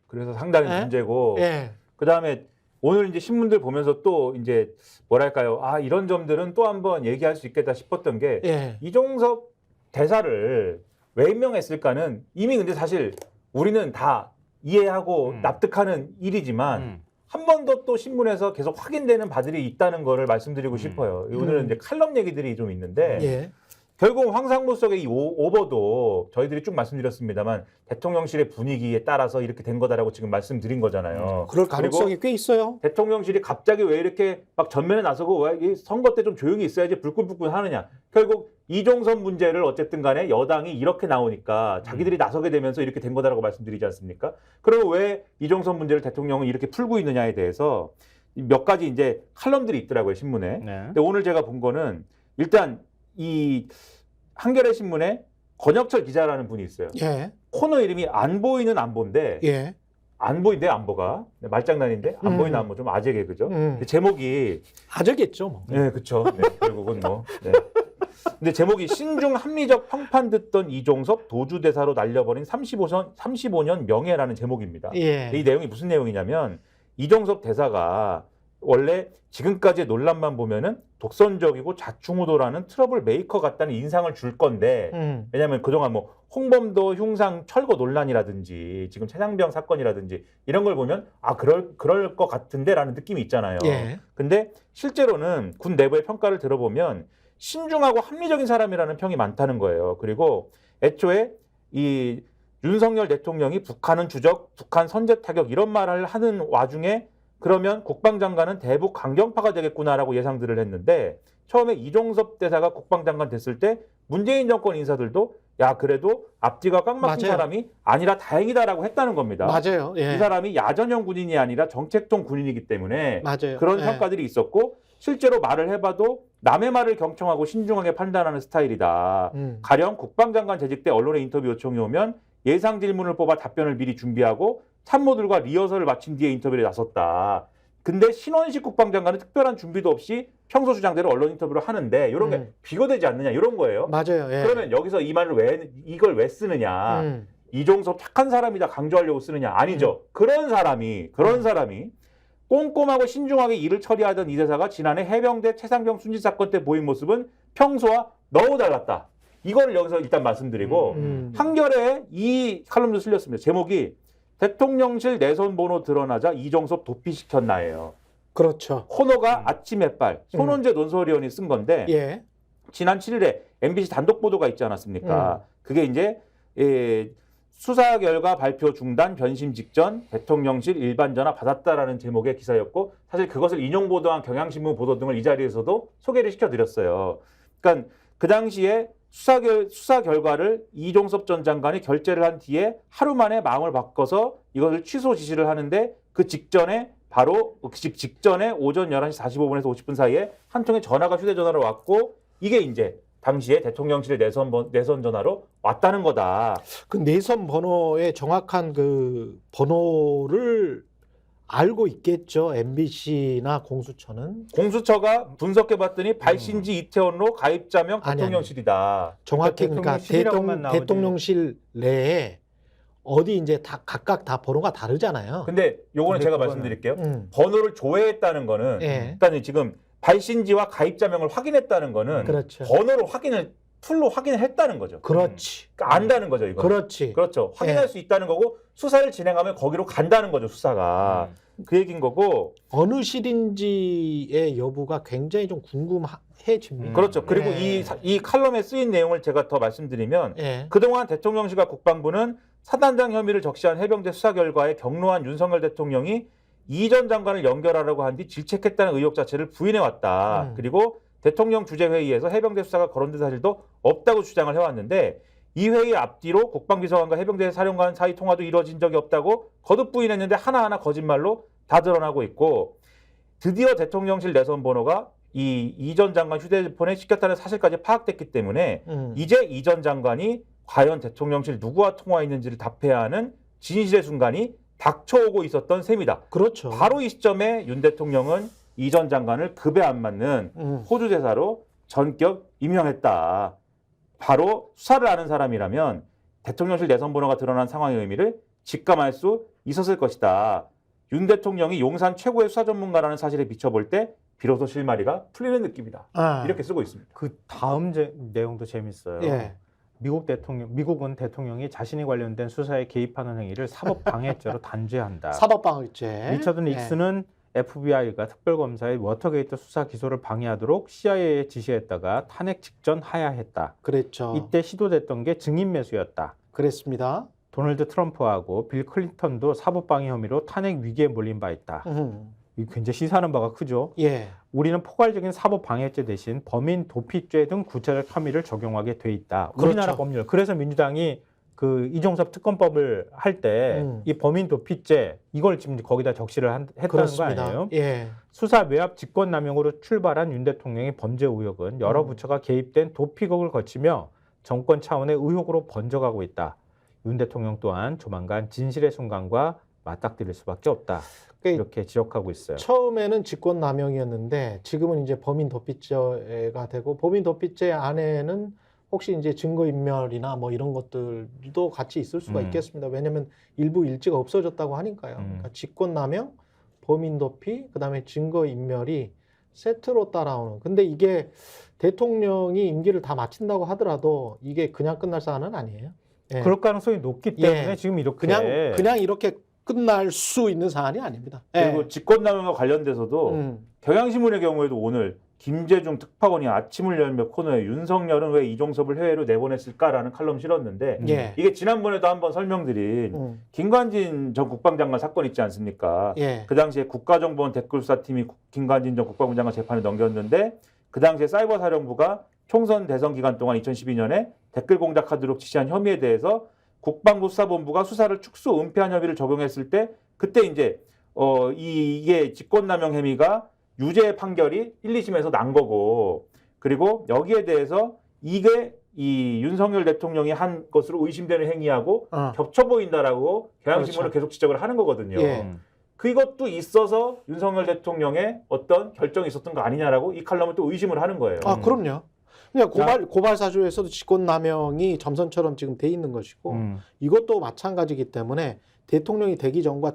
그래서 상당히 예? 문제고 예. 그다음에 오늘 이제 신문들 보면서 또 이제 뭐랄까요? 이런 점들은 또 한번 얘기할 수 있겠다 싶었던 게 예. 이종섭 대사를 왜 임명했을까는 이미 근데 사실 우리는 다 이해하고 납득하는 일이지만 한 번 더 또 신문에서 계속 확인되는 바들이 있다는 거를 말씀드리고 싶어요. 오늘은 이제 칼럼 얘기들이 좀 있는데 예. 결국 황상무 속의 이 오버도 저희들이 쭉 말씀드렸습니다만 대통령실의 분위기에 따라서 이렇게 된 거다라고 지금 말씀드린 거잖아요. 그럴 가능성이 꽤 있어요. 대통령실이 갑자기 왜 이렇게 막 전면에 나서고 왜 이 선거 때 좀 조용히 있어야지 불끈불끈 하느냐. 결국 이종섭 문제를 어쨌든 간에 여당이 이렇게 나오니까 자기들이 나서게 되면서 이렇게 된 거다라고 말씀드리지 않습니까? 그러면 왜 이종섭 문제를 대통령은 이렇게 풀고 있느냐에 대해서 몇 가지 이제 칼럼들이 있더라고요, 신문에. 네. 근데 오늘 제가 본 거는 일단 이 한겨레 신문에 권혁철 기자라는 분이 있어요. 예. 코너 이름이 안 보이는 안보인데 예. 안 보인대 안보가 말장난인데 안 보이는 안보 좀 아재 개그죠. 근데 제목이 아저겠죠, 뭐. 네 그렇죠. 네, 결국은 뭐. 네. 근데 제목이 신중 합리적 평판 듣던 이종섭 도주대사로 날려버린 35년 명예라는 제목입니다. 예. 이 내용이 무슨 내용이냐면 이종섭 대사가 원래 지금까지의 논란만 보면은 독선적이고 좌충우돌하는 트러블 메이커 같다는 인상을 줄 건데 왜냐하면 그동안 뭐 홍범도 흉상 철거 논란이라든지 지금 최상병 사건이라든지 이런 걸 보면 그럴 것 같은데라는 느낌이 있잖아요. 예. 근데 실제로는 군 내부의 평가를 들어보면 신중하고 합리적인 사람이라는 평이 많다는 거예요. 그리고 애초에 이 윤석열 대통령이 북한은 주적, 북한 선제 타격 이런 말을 하는 와중에 그러면 국방장관은 대북 강경파가 되겠구나라고 예상들을 했는데 처음에 이종섭 대사가 국방장관 됐을 때 문재인 정권 인사들도 그래도 앞뒤가 꽉 막힌 맞아요. 사람이 아니라 다행이다라고 했다는 겁니다. 맞아요. 예. 이 사람이 야전형 군인이 아니라 정책통 군인이기 때문에 맞아요. 그런 예. 평가들이 있었고 실제로 말을 해봐도 남의 말을 경청하고 신중하게 판단하는 스타일이다. 가령 국방장관 재직 때 언론의 인터뷰 요청이 오면 예상 질문을 뽑아 답변을 미리 준비하고 참모들과 리허설을 마친 뒤에 인터뷰에 나섰다. 근데 신원식 국방장관은 특별한 준비도 없이 평소 주장대로 언론 인터뷰를 하는데 이런 게 비교되지 않느냐 이런 거예요. 맞아요. 예. 그러면 여기서 이 말을 이걸 왜 쓰느냐? 이종섭 착한 사람이다 강조하려고 쓰느냐? 아니죠. 그런 사람이 꼼꼼하고 신중하게 일을 처리하던 이 대사가 지난해 해병대 최상병 순직 사건 때 보인 모습은 평소와 너무 달랐다. 이거를 여기서 일단 말씀드리고 한겨레에 이 칼럼도 실렸습니다. 제목이 대통령실 내선 번호 드러나자 이종섭 도피시켰나예요. 그렇죠. 코너가 아침 햇발 손원재 논설위원이 쓴 건데 예. 지난 7일에 MBC 단독 보도가 있지 않았습니까? 그게 이제 수사 결과 발표 중단 변심 직전 대통령실 일반 전화 받았다라는 제목의 기사였고 사실 그것을 인용 보도한 경향신문 보도 등을 이 자리에서도 소개를 시켜드렸어요. 그러니까 그 당시에 수사 결과를 이종섭 전 장관이 결재를 한 뒤에 하루 만에 마음을 바꿔서 이것을 취소 지시를 하는데 그 직전에 바로 의식 직전에 오전 11시 45분에서 50분 사이에 한 통의 전화가 휴대전화로 왔고 이게 이제 당시에 대통령실 내선 전화로 왔다는 거다. 그 내선 번호의 정확한 그 번호를 알고 있겠죠. MBC나 공수처는. 공수처가 분석해봤더니 발신지 이태원로 가입자명 아니, 대통령실이다. 정확히 그러니까 대통령실이라고만 나오지. 대통령실 내에 어디 이제 다 각각 다 번호가 다르잖아요. 근데 요거는 근데 제가 그거는- 말씀드릴게요. 음. 번호를 조회했다는 거는 예. 일단은 지금 발신지와 가입자명을 확인했다는 거는 그렇죠. 번호를 풀로 확인을 했다는 거죠. 그렇지. 그러니까 안다는 거죠, 이거. 그렇지. 그렇죠. 확인할 예. 수 있다는 거고 수사를 진행하면 거기로 간다는 거죠, 수사가. 그 얘기인 거고. 어느 실인지의 여부가 굉장히 좀 궁금해집니다. 그렇죠. 그리고 예. 이 칼럼에 쓰인 내용을 제가 더 말씀드리면 예. 그동안 대통령실과 국방부는 사단장 혐의를 적시한 해병대 수사 결과에 경로한 윤석열 대통령이 이 전 장관을 연결하라고 한 뒤 질책했다는 의혹 자체를 부인해왔다. 그리고 대통령 주재회의에서 해병대 수사가 거론된 사실도 없다고 주장을 해왔는데 이 회의 앞뒤로 국방비서관과 해병대 사령관 사이 통화도 이루어진 적이 없다고 거듭 부인했는데 하나하나 거짓말로 다 드러나고 있고 드디어 대통령실 내선 번호가 이 전 장관 휴대폰에 찍혔다는 사실까지 파악됐기 때문에 이제 이 전 장관이 과연 대통령실 누구와 통화했는지를 답해야 하는 진실의 순간이 닥쳐오고 있었던 셈이다. 그렇죠. 바로 이 시점에 윤 대통령은 이 전 장관을 급에 안 맞는 호주 대사로 전격 임명했다. 바로 수사를 아는 사람이라면 대통령실 내선 번호가 드러난 상황의 의미를 직감할 수 있었을 것이다. 윤 대통령이 용산 최고의 수사 전문가라는 사실에 비춰볼 때 비로소 실마리가 풀리는 느낌이다. 아. 이렇게 쓰고 있습니다. 그 다음 내용도 재밌어요. 예. 미국은 대통령이 자신이 관련된 수사에 개입하는 행위를 사법 방해죄로 단죄한다. 사법방해죄. 리처드 닉슨은 FBI가 특별검사의 워터게이트 수사 기소를 방해하도록 CIA에 지시했다가 탄핵 직전 하야했다. 그랬죠. 이때 시도됐던 게 증인 매수였다. 그랬습니다. 도널드 트럼프하고 빌 클린턴도 사법방해 혐의로 탄핵 위기에 몰린 바 있다. 이 굉장히 시사하는 바가 크죠. 예. 우리는 포괄적인 사법방해죄 대신 범인 도피죄 등 구체적 혐의를 적용하게 돼 있다. 그렇죠. 우리나라 법률. 그래서 민주당이 그 이종섭 특검법을 할 때 이 범인 도피죄 이걸 지금 거기다 적시를 했다는 그렇습니다. 거 아니에요? 예. 수사 외압 직권남용으로 출발한 윤 대통령의 범죄 의혹은 여러 부처가 개입된 도피국을 거치며 정권 차원의 의혹으로 번져가고 있다. 윤 대통령 또한 조만간 진실의 순간과 맞닥뜨릴 수밖에 없다. 그러니까 이렇게 지적하고 있어요. 처음에는 직권남용이었는데 지금은 이제 범인 도피죄가 되고 범인 도피죄 안에는 혹시 이제 증거인멸이나 뭐 이런 것들도 같이 있을 수가 있겠습니다. 왜냐하면 일부 일지가 없어졌다고 하니까요. 그러니까 직권남용, 범인 도피, 그다음에 증거인멸이 세트로 따라오는. 근데 이게 대통령이 임기를 다 마친다고 하더라도 이게 그냥 끝날 사안은 아니에요. 예. 그럴 가능성이 높기 때문에 예. 지금 이렇게 그냥 이렇게 끝날 수 있는 사안이 아닙니다. 예. 그리고 직권남용과 관련돼서도 경향신문의 경우에도 오늘 김재중 특파원이 아침을 열며 코너에 윤석열은 왜 이종섭을 해외로 내보냈을까라는 칼럼 실었는데 예. 이게 지난번에도 한번 설명드린 김관진 전 국방장관 사건 있지 않습니까? 예. 그 당시에 국가정보원 댓글수사팀이 김관진 전 국방부 장관 재판에 넘겼는데 그 당시에 사이버사령부가 총선 대선 기간 동안 2012년에 댓글 공작하도록 지시한 혐의에 대해서 국방부 수사본부가 수사를 축소 은폐한 혐의를 적용했을 때 그때 이제 이게 직권남용 혐의가 유죄 판결이 1, 2심에서 난 거고 그리고 여기에 대해서 이게 이 윤석열 대통령이 한 것으로 의심되는 행위하고 겹쳐 보인다라고 경향신문을 그렇죠. 계속 지적을 하는 거거든요. 예. 그것도 있어서 윤석열 대통령의 어떤 결정이 있었던 거 아니냐라고 이 칼럼을 또 의심을 하는 거예요. 아, 그럼요. 그냥 고발 사주에서도 직권남용이 점선처럼 지금 돼 있는 것이고 이것도 마찬가지이기 때문에 대통령이 되기 전과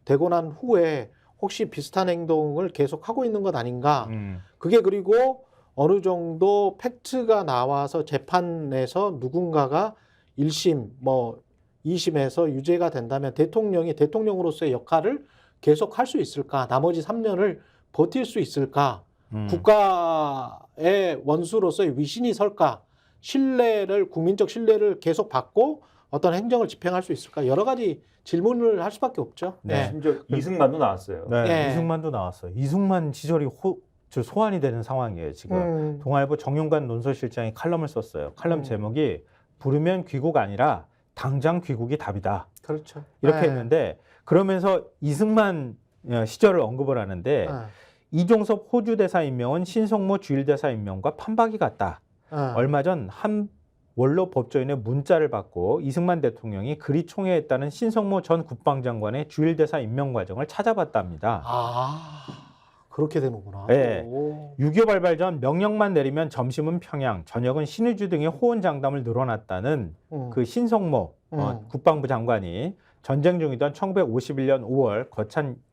되고 난 후에 혹시 비슷한 행동을 계속하고 있는 것 아닌가. 그게 그리고 어느 정도 팩트가 나와서 재판에서 누군가가 1심, 뭐 2심에서 유죄가 된다면 대통령이 대통령으로서의 역할을 계속 할 수 있을까? 나머지 3년을 버틸 수 있을까? 국가의 원수로서의 위신이 설까? 국민적 신뢰를 계속 받고 어떤 행정을 집행할 수 있을까? 여러 가지 질문을 할 수밖에 없죠. 네. 심지어 이승만도 나왔어요. 네, 예. 이승만도 나왔어요. 이승만 시절이 소환이 되는 상황이에요. 지금 동아일보 정윤관 논설실장이 칼럼을 썼어요. 칼럼 제목이 부르면 귀국 아니라 당장 귀국이 답이다. 그렇죠. 이렇게 네. 했는데 그러면서 이승만 시절을 언급을 하는데 이종섭 호주 대사 임명은 신성모 주일 대사 임명과 판박이 같다. 얼마 전 한 원로 법조인의 문자를 받고 이승만 대통령이 그리 총애했다는 신성모 전 국방장관의 주일 대사 임명 과정을 찾아봤답니다. 그렇게 되는구나. 네. 6.25 발발 전 명령만 내리면 점심은 평양, 저녁은 신의주 등의 호언장담을 늘어놨다는 그 신성모 국방부 장관이 전쟁 중이던 1951년 5월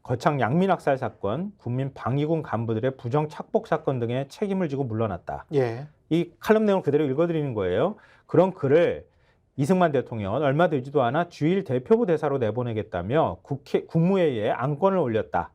거창 양민학살 사건, 국민 방위군 간부들의 부정 착복 사건 등의 책임을 지고 물러났다. 예. 이 칼럼 내용 그대로 읽어드리는 거예요. 그런 글을 이승만 대통령은 얼마 되지도 않아 주일 대표부 대사로 내보내겠다며 국무회의에 안건을 올렸다.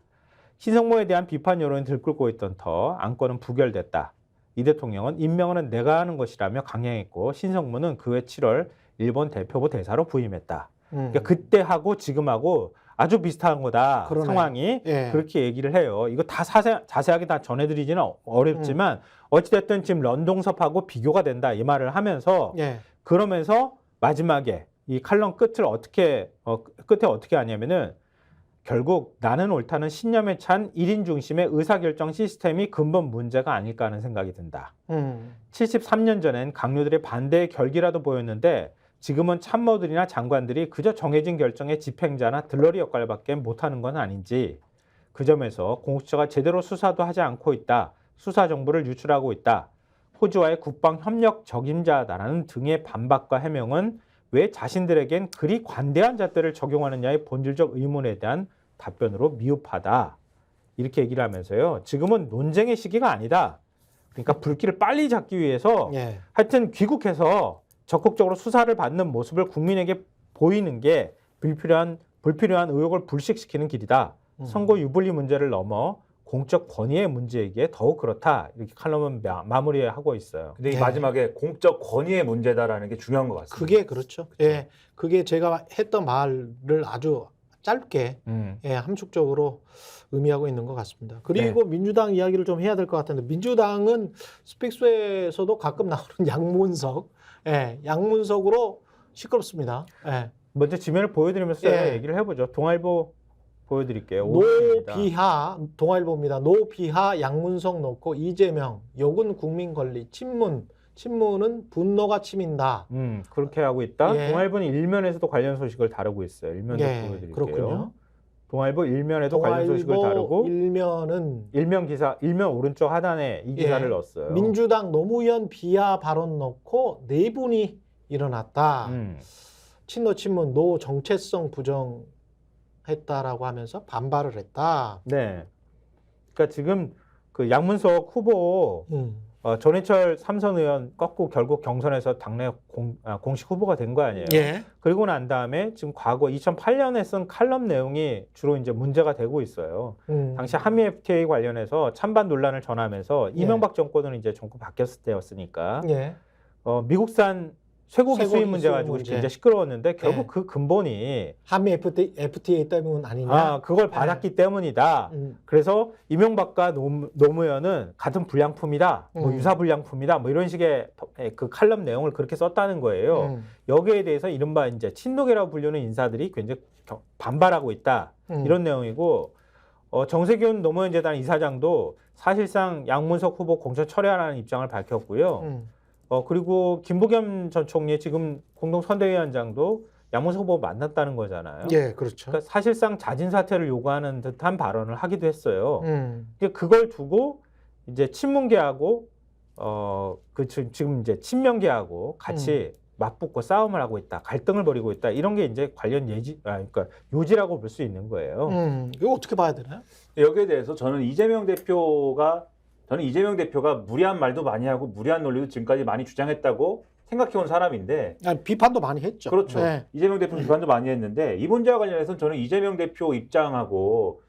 신성모에 대한 비판 여론이 들끓고 있던 터 안건은 부결됐다. 이 대통령은 임명은 내가 하는 것이라며 강행했고 신성모는 그 해 7월 일본 대표부 대사로 부임했다. 그러니까 그때하고 지금하고 아주 비슷한 거다. 그러네. 상황이 예. 그렇게 얘기를 해요. 이거 다 자세하게 다 전해드리지는 어렵지만 어찌됐든 지금 런동섭하고 비교가 된다 이 말을 하면서 예. 그러면서 마지막에 이 칼럼 끝을 끝에 어떻게 하냐면은 결국 나는 옳다는 신념에 찬 1인 중심의 의사결정 시스템이 근본 문제가 아닐까 하는 생각이 든다. 73년 전엔 강요들의 반대의 결기라도 보였는데 지금은 참모들이나 장관들이 그저 정해진 결정의 집행자나 들러리 역할밖에 못하는 건 아닌지 그 점에서 공수처가 제대로 수사도 하지 않고 있다. 수사 정보를 유출하고 있다. 호주와의 국방 협력 적임자다라는 등의 반박과 해명은 왜 자신들에겐 그리 관대한 잣대를 적용하느냐의 본질적 의문에 대한 답변으로 미흡하다. 이렇게 얘기를 하면서요. 지금은 논쟁의 시기가 아니다. 그러니까 불길을 빨리 잡기 위해서 예. 하여튼 귀국해서 적극적으로 수사를 받는 모습을 국민에게 보이는 게 불필요한 의혹을 불식시키는 길이다. 선거 유불리 문제를 넘어 공적 권위의 문제이기에 더욱 그렇다. 이렇게 칼럼은 마무리하고 있어요. 근데 이 네. 마지막에 공적 권위의 문제다라는 게 중요한 것 같습니다. 그게 그렇죠. 예. 그게 제가 했던 말을 아주 짧게 예, 함축적으로 의미하고 있는 것 같습니다. 그리고 민주당 이야기를 좀 해야 될 것 같은데 민주당은 스픽스에서도 가끔 나오는 양문석, 양문석으로 시끄럽습니다. 예. 먼저 지면을 보여드리면서 예. 얘기를 해보죠. 동아일보 보여드릴게요. 노비하 동아일보입니다. 노비하 양문석 놓고 이재명 욕은 국민 권리 친문은 분노가 치민다. 그렇게 하고 있다. 예. 동아일보는 일면에서도 관련 소식을 다루고 있어요. 일면도 보여드릴게요. 그렇군요. 동아일보 일면에도 관련 소식을 다루고 일면 기사 일면 오른쪽 하단에 이 기사를 넣었어요. 민주당 노무현 비하 발언 놓고 네 분이 일어났다. 친노 친문 노 정체성 부정했다라고 하면서 반발을 했다. 네. 그러니까 지금 그 양문석 후보 전해철 삼선 의원 꺾고 결국 경선에서 당내 공식 후보가 된 거 아니에요. 예. 그리고 난 다음에 지금 과거 2008년에 쓴 칼럼 내용이 주로 이제 문제가 되고 있어요. 당시 한미 FTA 관련해서 찬반 논란을 전하면서 이명박 정권은 이제 정권 바뀌었을 때였으니까 예. 미국산 쇠고기 수입 문제 가지고 문제. 이제 시끄러웠는데 결국 예. 그 근본이 한미 FTA 때문 아니냐? 그걸 받았기 때문이다. 그래서 이명박과 노무현은 같은 불량품이다, 뭐 유사 불량품이다, 뭐 이런 식의 그 칼럼 내용을 그렇게 썼다는 거예요. 여기에 대해서 이른바 이제 친노계라고 불리는 인사들이 굉장히 반발하고 있다. 이런 내용이고 정세균 노무현 재단 이사장도 사실상 양문석 후보 공천 철회하라는 입장을 밝혔고요. 그리고 김부겸 전 총리 지금 공동 선대위원장도 양문석 후보 만났다는 거잖아요. 예, 그렇죠. 그러니까 사실상 자진 사퇴를 요구하는 듯한 발언을 하기도 했어요. 그걸 두고 이제 친문계하고 지금 이제 친명계하고 같이 맞붙고 싸움을 하고 있다, 갈등을 벌이고 있다, 이런 게 이제 관련 그러니까 요지라고 볼 수 있는 거예요. 이거 어떻게 봐야 되나요? 여기에 대해서 저는 이재명 대표가 무리한 말도 많이 하고 무리한 논리도 지금까지 많이 주장했다고 생각해온 사람인데 비판도 많이 했죠. 그렇죠. 네. 이재명 대표 비판도 많이 했는데 이 문제와 관련해서는 저는 이재명 대표 입장하고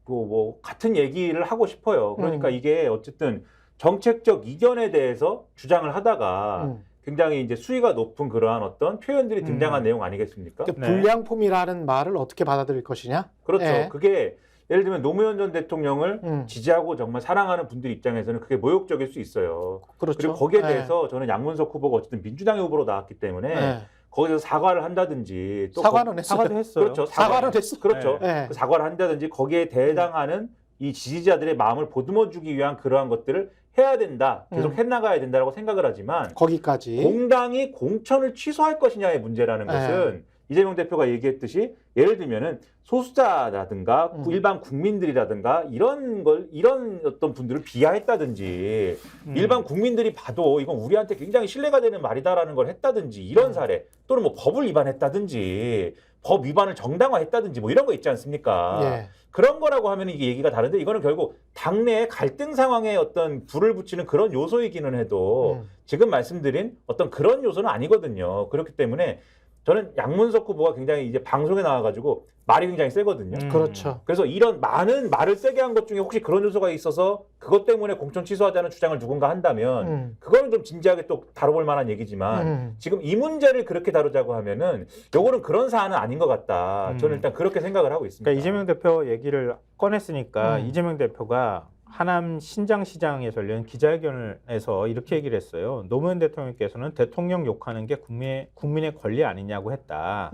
뭐 같은 얘기를 하고 싶어요. 그러니까 이게 어쨌든 정책적 이견에 대해서 주장을 하다가 굉장히 이제 수위가 높은 그러한 어떤 표현들이 등장한 내용 아니겠습니까? 그러니까 불량품이라는 말을 어떻게 받아들일 것이냐? 그렇죠. 네. 그게 예를 들면 노무현 전 대통령을 지지하고 정말 사랑하는 분들 입장에서는 그게 모욕적일 수 있어요. 그렇죠. 그리고 거기에 네. 대해서 저는 양문석 후보가 어쨌든 민주당의 후보로 나왔기 때문에 거기서 사과를 한다든지 또 사과는 했어요. 사과도 했어요. 그렇죠. 사과는 했어요. 그렇죠. 네. 그 사과를 한다든지 거기에 대당하는 이 지지자들의 마음을 보듬어주기 위한 그러한 것들을 해야 된다. 계속 해나가야 된다라고 생각을 하지만 거기까지. 공당이 공천을 취소할 것이냐의 문제라는 네. 것은 이재명 대표가 얘기했듯이 예를 들면은 소수자라든가 일반 국민들이라든가 이런 어떤 분들을 비하했다든지 일반 국민들이 봐도 이건 우리한테 굉장히 신뢰가 되는 말이다라는 걸 했다든지 이런 사례 또는 뭐 법을 위반했다든지 법 위반을 정당화했다든지 뭐 이런 거 있지 않습니까? 예. 그런 거라고 하면 이게 얘기가 다른데 이거는 결국 당내의 갈등 상황에 어떤 불을 붙이는 그런 요소이기는 해도 지금 말씀드린 어떤 그런 요소는 아니거든요. 그렇기 때문에 저는 양문석 후보가 굉장히 이제 방송에 나와가지고 말이 굉장히 세거든요. 그렇죠. 그래서 이런 많은 말을 세게 한 것 중에 혹시 그런 요소가 있어서 그것 때문에 공천 취소하자는 주장을 누군가 한다면 그거는 좀 진지하게 또 다뤄볼 만한 얘기지만 지금 이 문제를 그렇게 다루자고 하면은 요거는 그런 사안은 아닌 것 같다. 저는 일단 그렇게 생각을 하고 있습니다. 그러니까 이재명 대표 얘기를 꺼냈으니까 이재명 대표가 하남 신장시장에서 열린 기자회견에서 이렇게 얘기를 했어요. 노무현 대통령께서는 대통령 욕하는 게 국민의 권리 아니냐고 했다.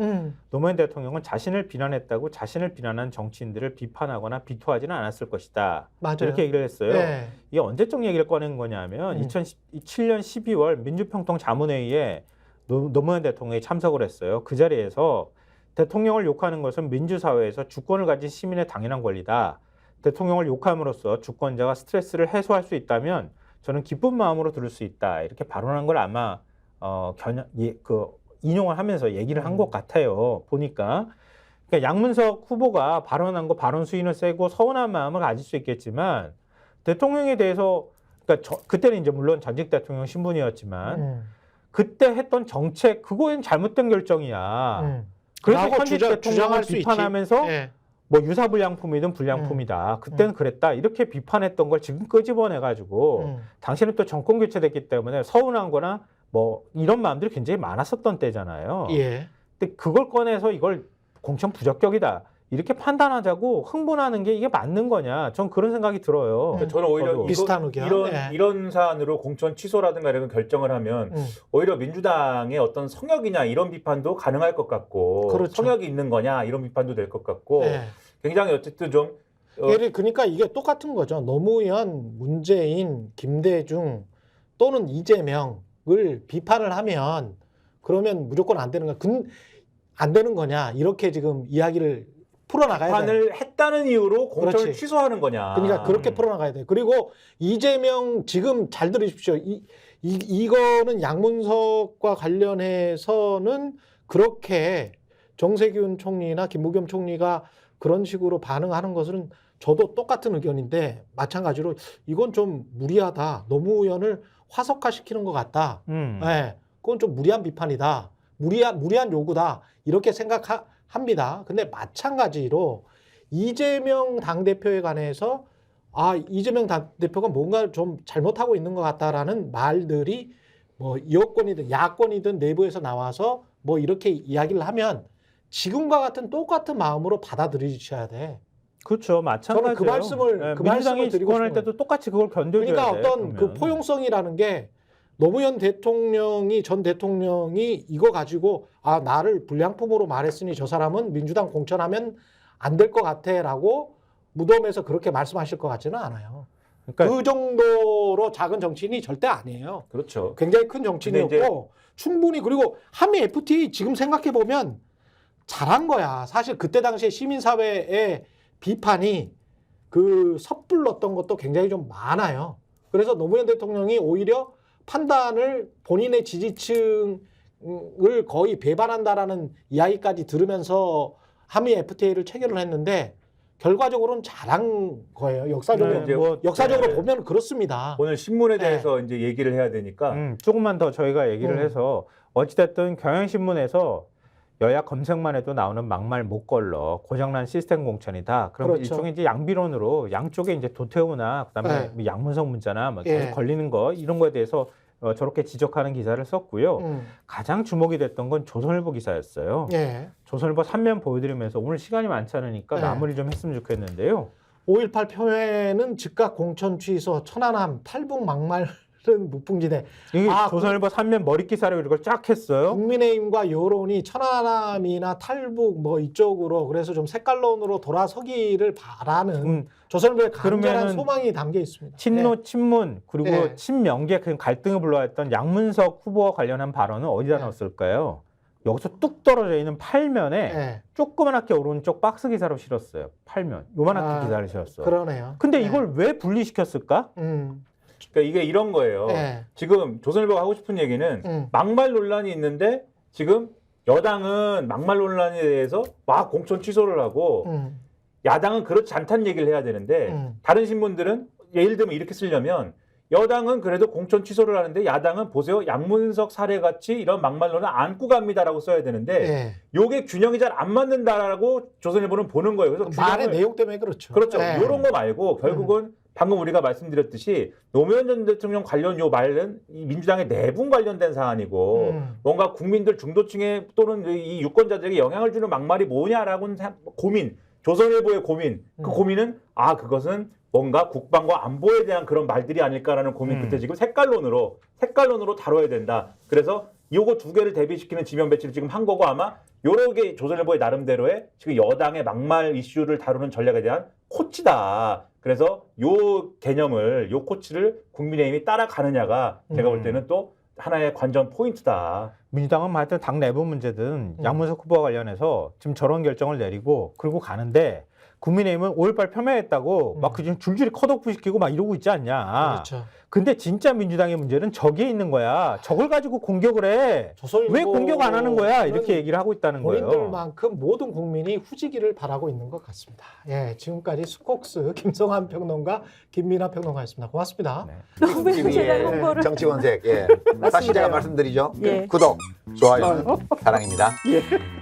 노무현 대통령은 자신을 비난했다고 자신을 비난한 정치인들을 비판하거나 비토하지는 않았을 것이다. 맞아요. 이렇게 얘기를 했어요. 네. 이게 언제적 얘기를 꺼낸 거냐면 2007년 12월 민주평통 자문회의에 노무현 대통령이 참석을 했어요. 그 자리에서 대통령을 욕하는 것은 민주사회에서 주권을 가진 시민의 당연한 권리다. 대통령을 욕함으로써 주권자가 스트레스를 해소할 수 있다면 저는 기쁜 마음으로 들을 수 있다. 이렇게 발언한 걸 아마 인용을 하면서 얘기를 한 것 같아요. 보니까. 그러니까 양문석 후보가 발언한 거 발언 수위는 세고 서운한 마음을 가질 수 있겠지만 대통령에 대해서 그러니까 그때는 이제 물론 전직 대통령 신분이었지만 그때 했던 정책 그거는 잘못된 결정이야. 그래서 라고 현직 대통령을 주장할 수 비판하면서 예. 뭐 유사불량품이든 불량품이다. 그때는 그랬다. 이렇게 비판했던 걸 지금 끄집어내가지고 당신은 또 정권 교체됐기 때문에 서운한 거나 뭐 이런 마음들이 굉장히 많았었던 때잖아요. 예. 근데 그걸 꺼내서 이걸 공천 부적격이다. 이렇게 판단하자고 흥분하는 게 이게 맞는 거냐? 전 그런 생각이 들어요. 저는 오히려 저도. 비슷한 의견. 이런 사안으로 공천 취소라든가 이런 결정을 하면 오히려 민주당의 어떤 성역이냐 이런 비판도 가능할 것 같고 그렇죠. 성역이 있는 거냐 이런 비판도 될 것 같고 예. 굉장히 어쨌든 좀 그러니까 이게 똑같은 거죠. 노무현, 문재인, 김대중 또는 이재명을 비판을 하면 그러면 무조건 안 되는 거야. 안 되는 거냐 이렇게 지금 이야기를 풀어나가야 돼. 비판을 했다는 이유로 공천을 그렇지. 취소하는 거냐. 그러니까 그렇게 풀어나가야 돼. 그리고 이재명 지금 잘 들으십시오. 이거는 양문석과 관련해서는 그렇게 정세균 총리나 김부겸 총리가 그런 식으로 반응하는 것은 저도 똑같은 의견인데 마찬가지로 이건 좀 무리하다. 노무현을 화석화시키는 것 같다. 네, 그건 좀 무리한 비판이다. 무리한 요구다. 이렇게 생각합니다. 근데 마찬가지로 이재명 당대표에 관해서 이재명 당대표가 뭔가 좀 잘못하고 있는 것 같다라는 말들이 뭐 여권이든 야권이든 내부에서 나와서 뭐 이렇게 이야기를 하면 지금과 같은 똑같은 마음으로 받아들이셔야 돼. 그렇죠. 마찬가지예요. 저는 그 말씀을 민주당이 말씀을 드리고 집권할 싶어요. 때도 똑같이 그걸 견뎌줘야 그러니까 돼. 어떤 그 포용성이라는 게 노무현 전 대통령이 이거 가지고 나를 불량품으로 말했으니 저 사람은 민주당 공천하면 안 될 것 같아라고 무덤에서 그렇게 말씀하실 것 같지는 않아요. 그러니까 그 정도로 작은 정치인이 절대 아니에요. 그렇죠. 굉장히 큰 정치인이었고 충분히 그리고 한미 FTA 지금 생각해 보면 잘한 거야. 사실 그때 당시에 시민사회의 비판이 그 섣불렀던 것도 굉장히 좀 많아요. 그래서 노무현 대통령이 오히려 판단을 본인의 지지층을 거의 배반한다라는 이야기까지 들으면서 한미 FTA를 체결을 했는데 결과적으로는 잘한 거예요. 역사적으로 보면 그렇습니다. 오늘 신문에 대해서 이제 얘기를 해야 되니까 조금만 더 저희가 얘기를 해서 어찌됐든 경향신문에서 여야 검색만 해도 나오는 막말 못 걸러 고장난 시스템 공천이다. 그럼 그렇죠. 일종의 이제 양비론으로 양쪽에 이제 도태우나 그다음에 뭐 양문석 문자나 뭐 계속 걸리는 거 이런 거에 대해서 저렇게 지적하는 기사를 썼고요. 가장 주목이 됐던 건 조선일보 기사였어요. 조선일보 3면 보여드리면서 오늘 시간이 많지 않으니까 마무리 좀 했으면 좋겠는데요. 5.18 표회는 즉각 공천 취소, 천안함, 탈북 막말 무풍지대. 이게 아, 조선일보 3면 머리 기사로 이걸 쫙 했어요. 국민의힘과 여론이 천안함이나 탈북 뭐 이쪽으로 그래서 좀 색깔론으로 돌아서기를 바라는 조선일보의 간절한 그러면은 소망이 담겨 있습니다. 친노, 친문 그리고 네. 친명계 그 갈등을 불러왔던 양문석 후보와 관련한 발언은 어디다 네. 넣었을까요? 여기서 뚝 떨어져 있는 팔면에 네. 조그맣게 오른쪽 박스 기사로 실었어요. 팔면 요만하게 기사를 실었어. 그러네요. 근데 네. 이걸 왜 분리시켰을까? 그러니까 이게 이런 거예요. 네. 지금 조선일보가 하고 싶은 얘기는 막말 논란이 있는데 지금 여당은 막말 논란에 대해서 막 공천 취소를 하고 야당은 그렇지 않다는 얘기를 해야 되는데 다른 신문들은 예를 들면 이렇게 쓰려면 여당은 그래도 공천 취소를 하는데 야당은 보세요 양문석 사례같이 이런 막말론을 안고 갑니다라고 써야 되는데 네. 요게 균형이 잘 안 맞는다라고 조선일보는 보는 거예요. 그래서 말의 균형을 내용 때문에 그렇죠. 그렇죠. 네. 이런 거 말고 결국은 방금 우리가 말씀드렸듯이 노무현 전 대통령 관련 요 말은 이 민주당의 내분 관련된 사안이고 뭔가 국민들 중도층에 또는 이 유권자들에게 영향을 주는 막말이 뭐냐라고는 고민, 조선일보의 고민, 그 고민은 그것은 뭔가 국방과 안보에 대한 그런 말들이 아닐까라는 고민 끝에 지금 색깔론으로 다뤄야 된다. 그래서 요거 두 개를 대비시키는 지명 배치를 지금 한 거고 아마 요렇게 조선일보의 나름대로의 지금 여당의 막말 이슈를 다루는 전략에 대한 코치다. 그래서 요 개념을 요 코치를 국민의힘이 따라가느냐가 제가 볼 때는 또 하나의 관전 포인트다. 민주당은 하여튼 당 내부 문제든 양문석 후보와 관련해서 지금 저런 결정을 내리고 그러고 가는데 국민의힘은 5.18 폄훼했다고 막 지금 줄줄이 컷오프 시키고 막 이러고 있지 않냐. 그렇죠. 근데 진짜 민주당의 문제는 저기에 있는 거야. 저걸 가지고 공격을 해. 왜 공격 안 하는 거야? 이렇게 얘기를 하고 있다는 거예요. 본인들만큼 모든 국민이 후지기를 바라고 있는 것 같습니다. 예, 지금까지 스콕스 김성환 평론가, 김민아 평론가였습니다. 고맙습니다. 네. 너무 제가 홍보를. 정치권색. 예. 다시 제가 말씀드리죠. 예. 구독, 좋아요, 사랑입니다. 예.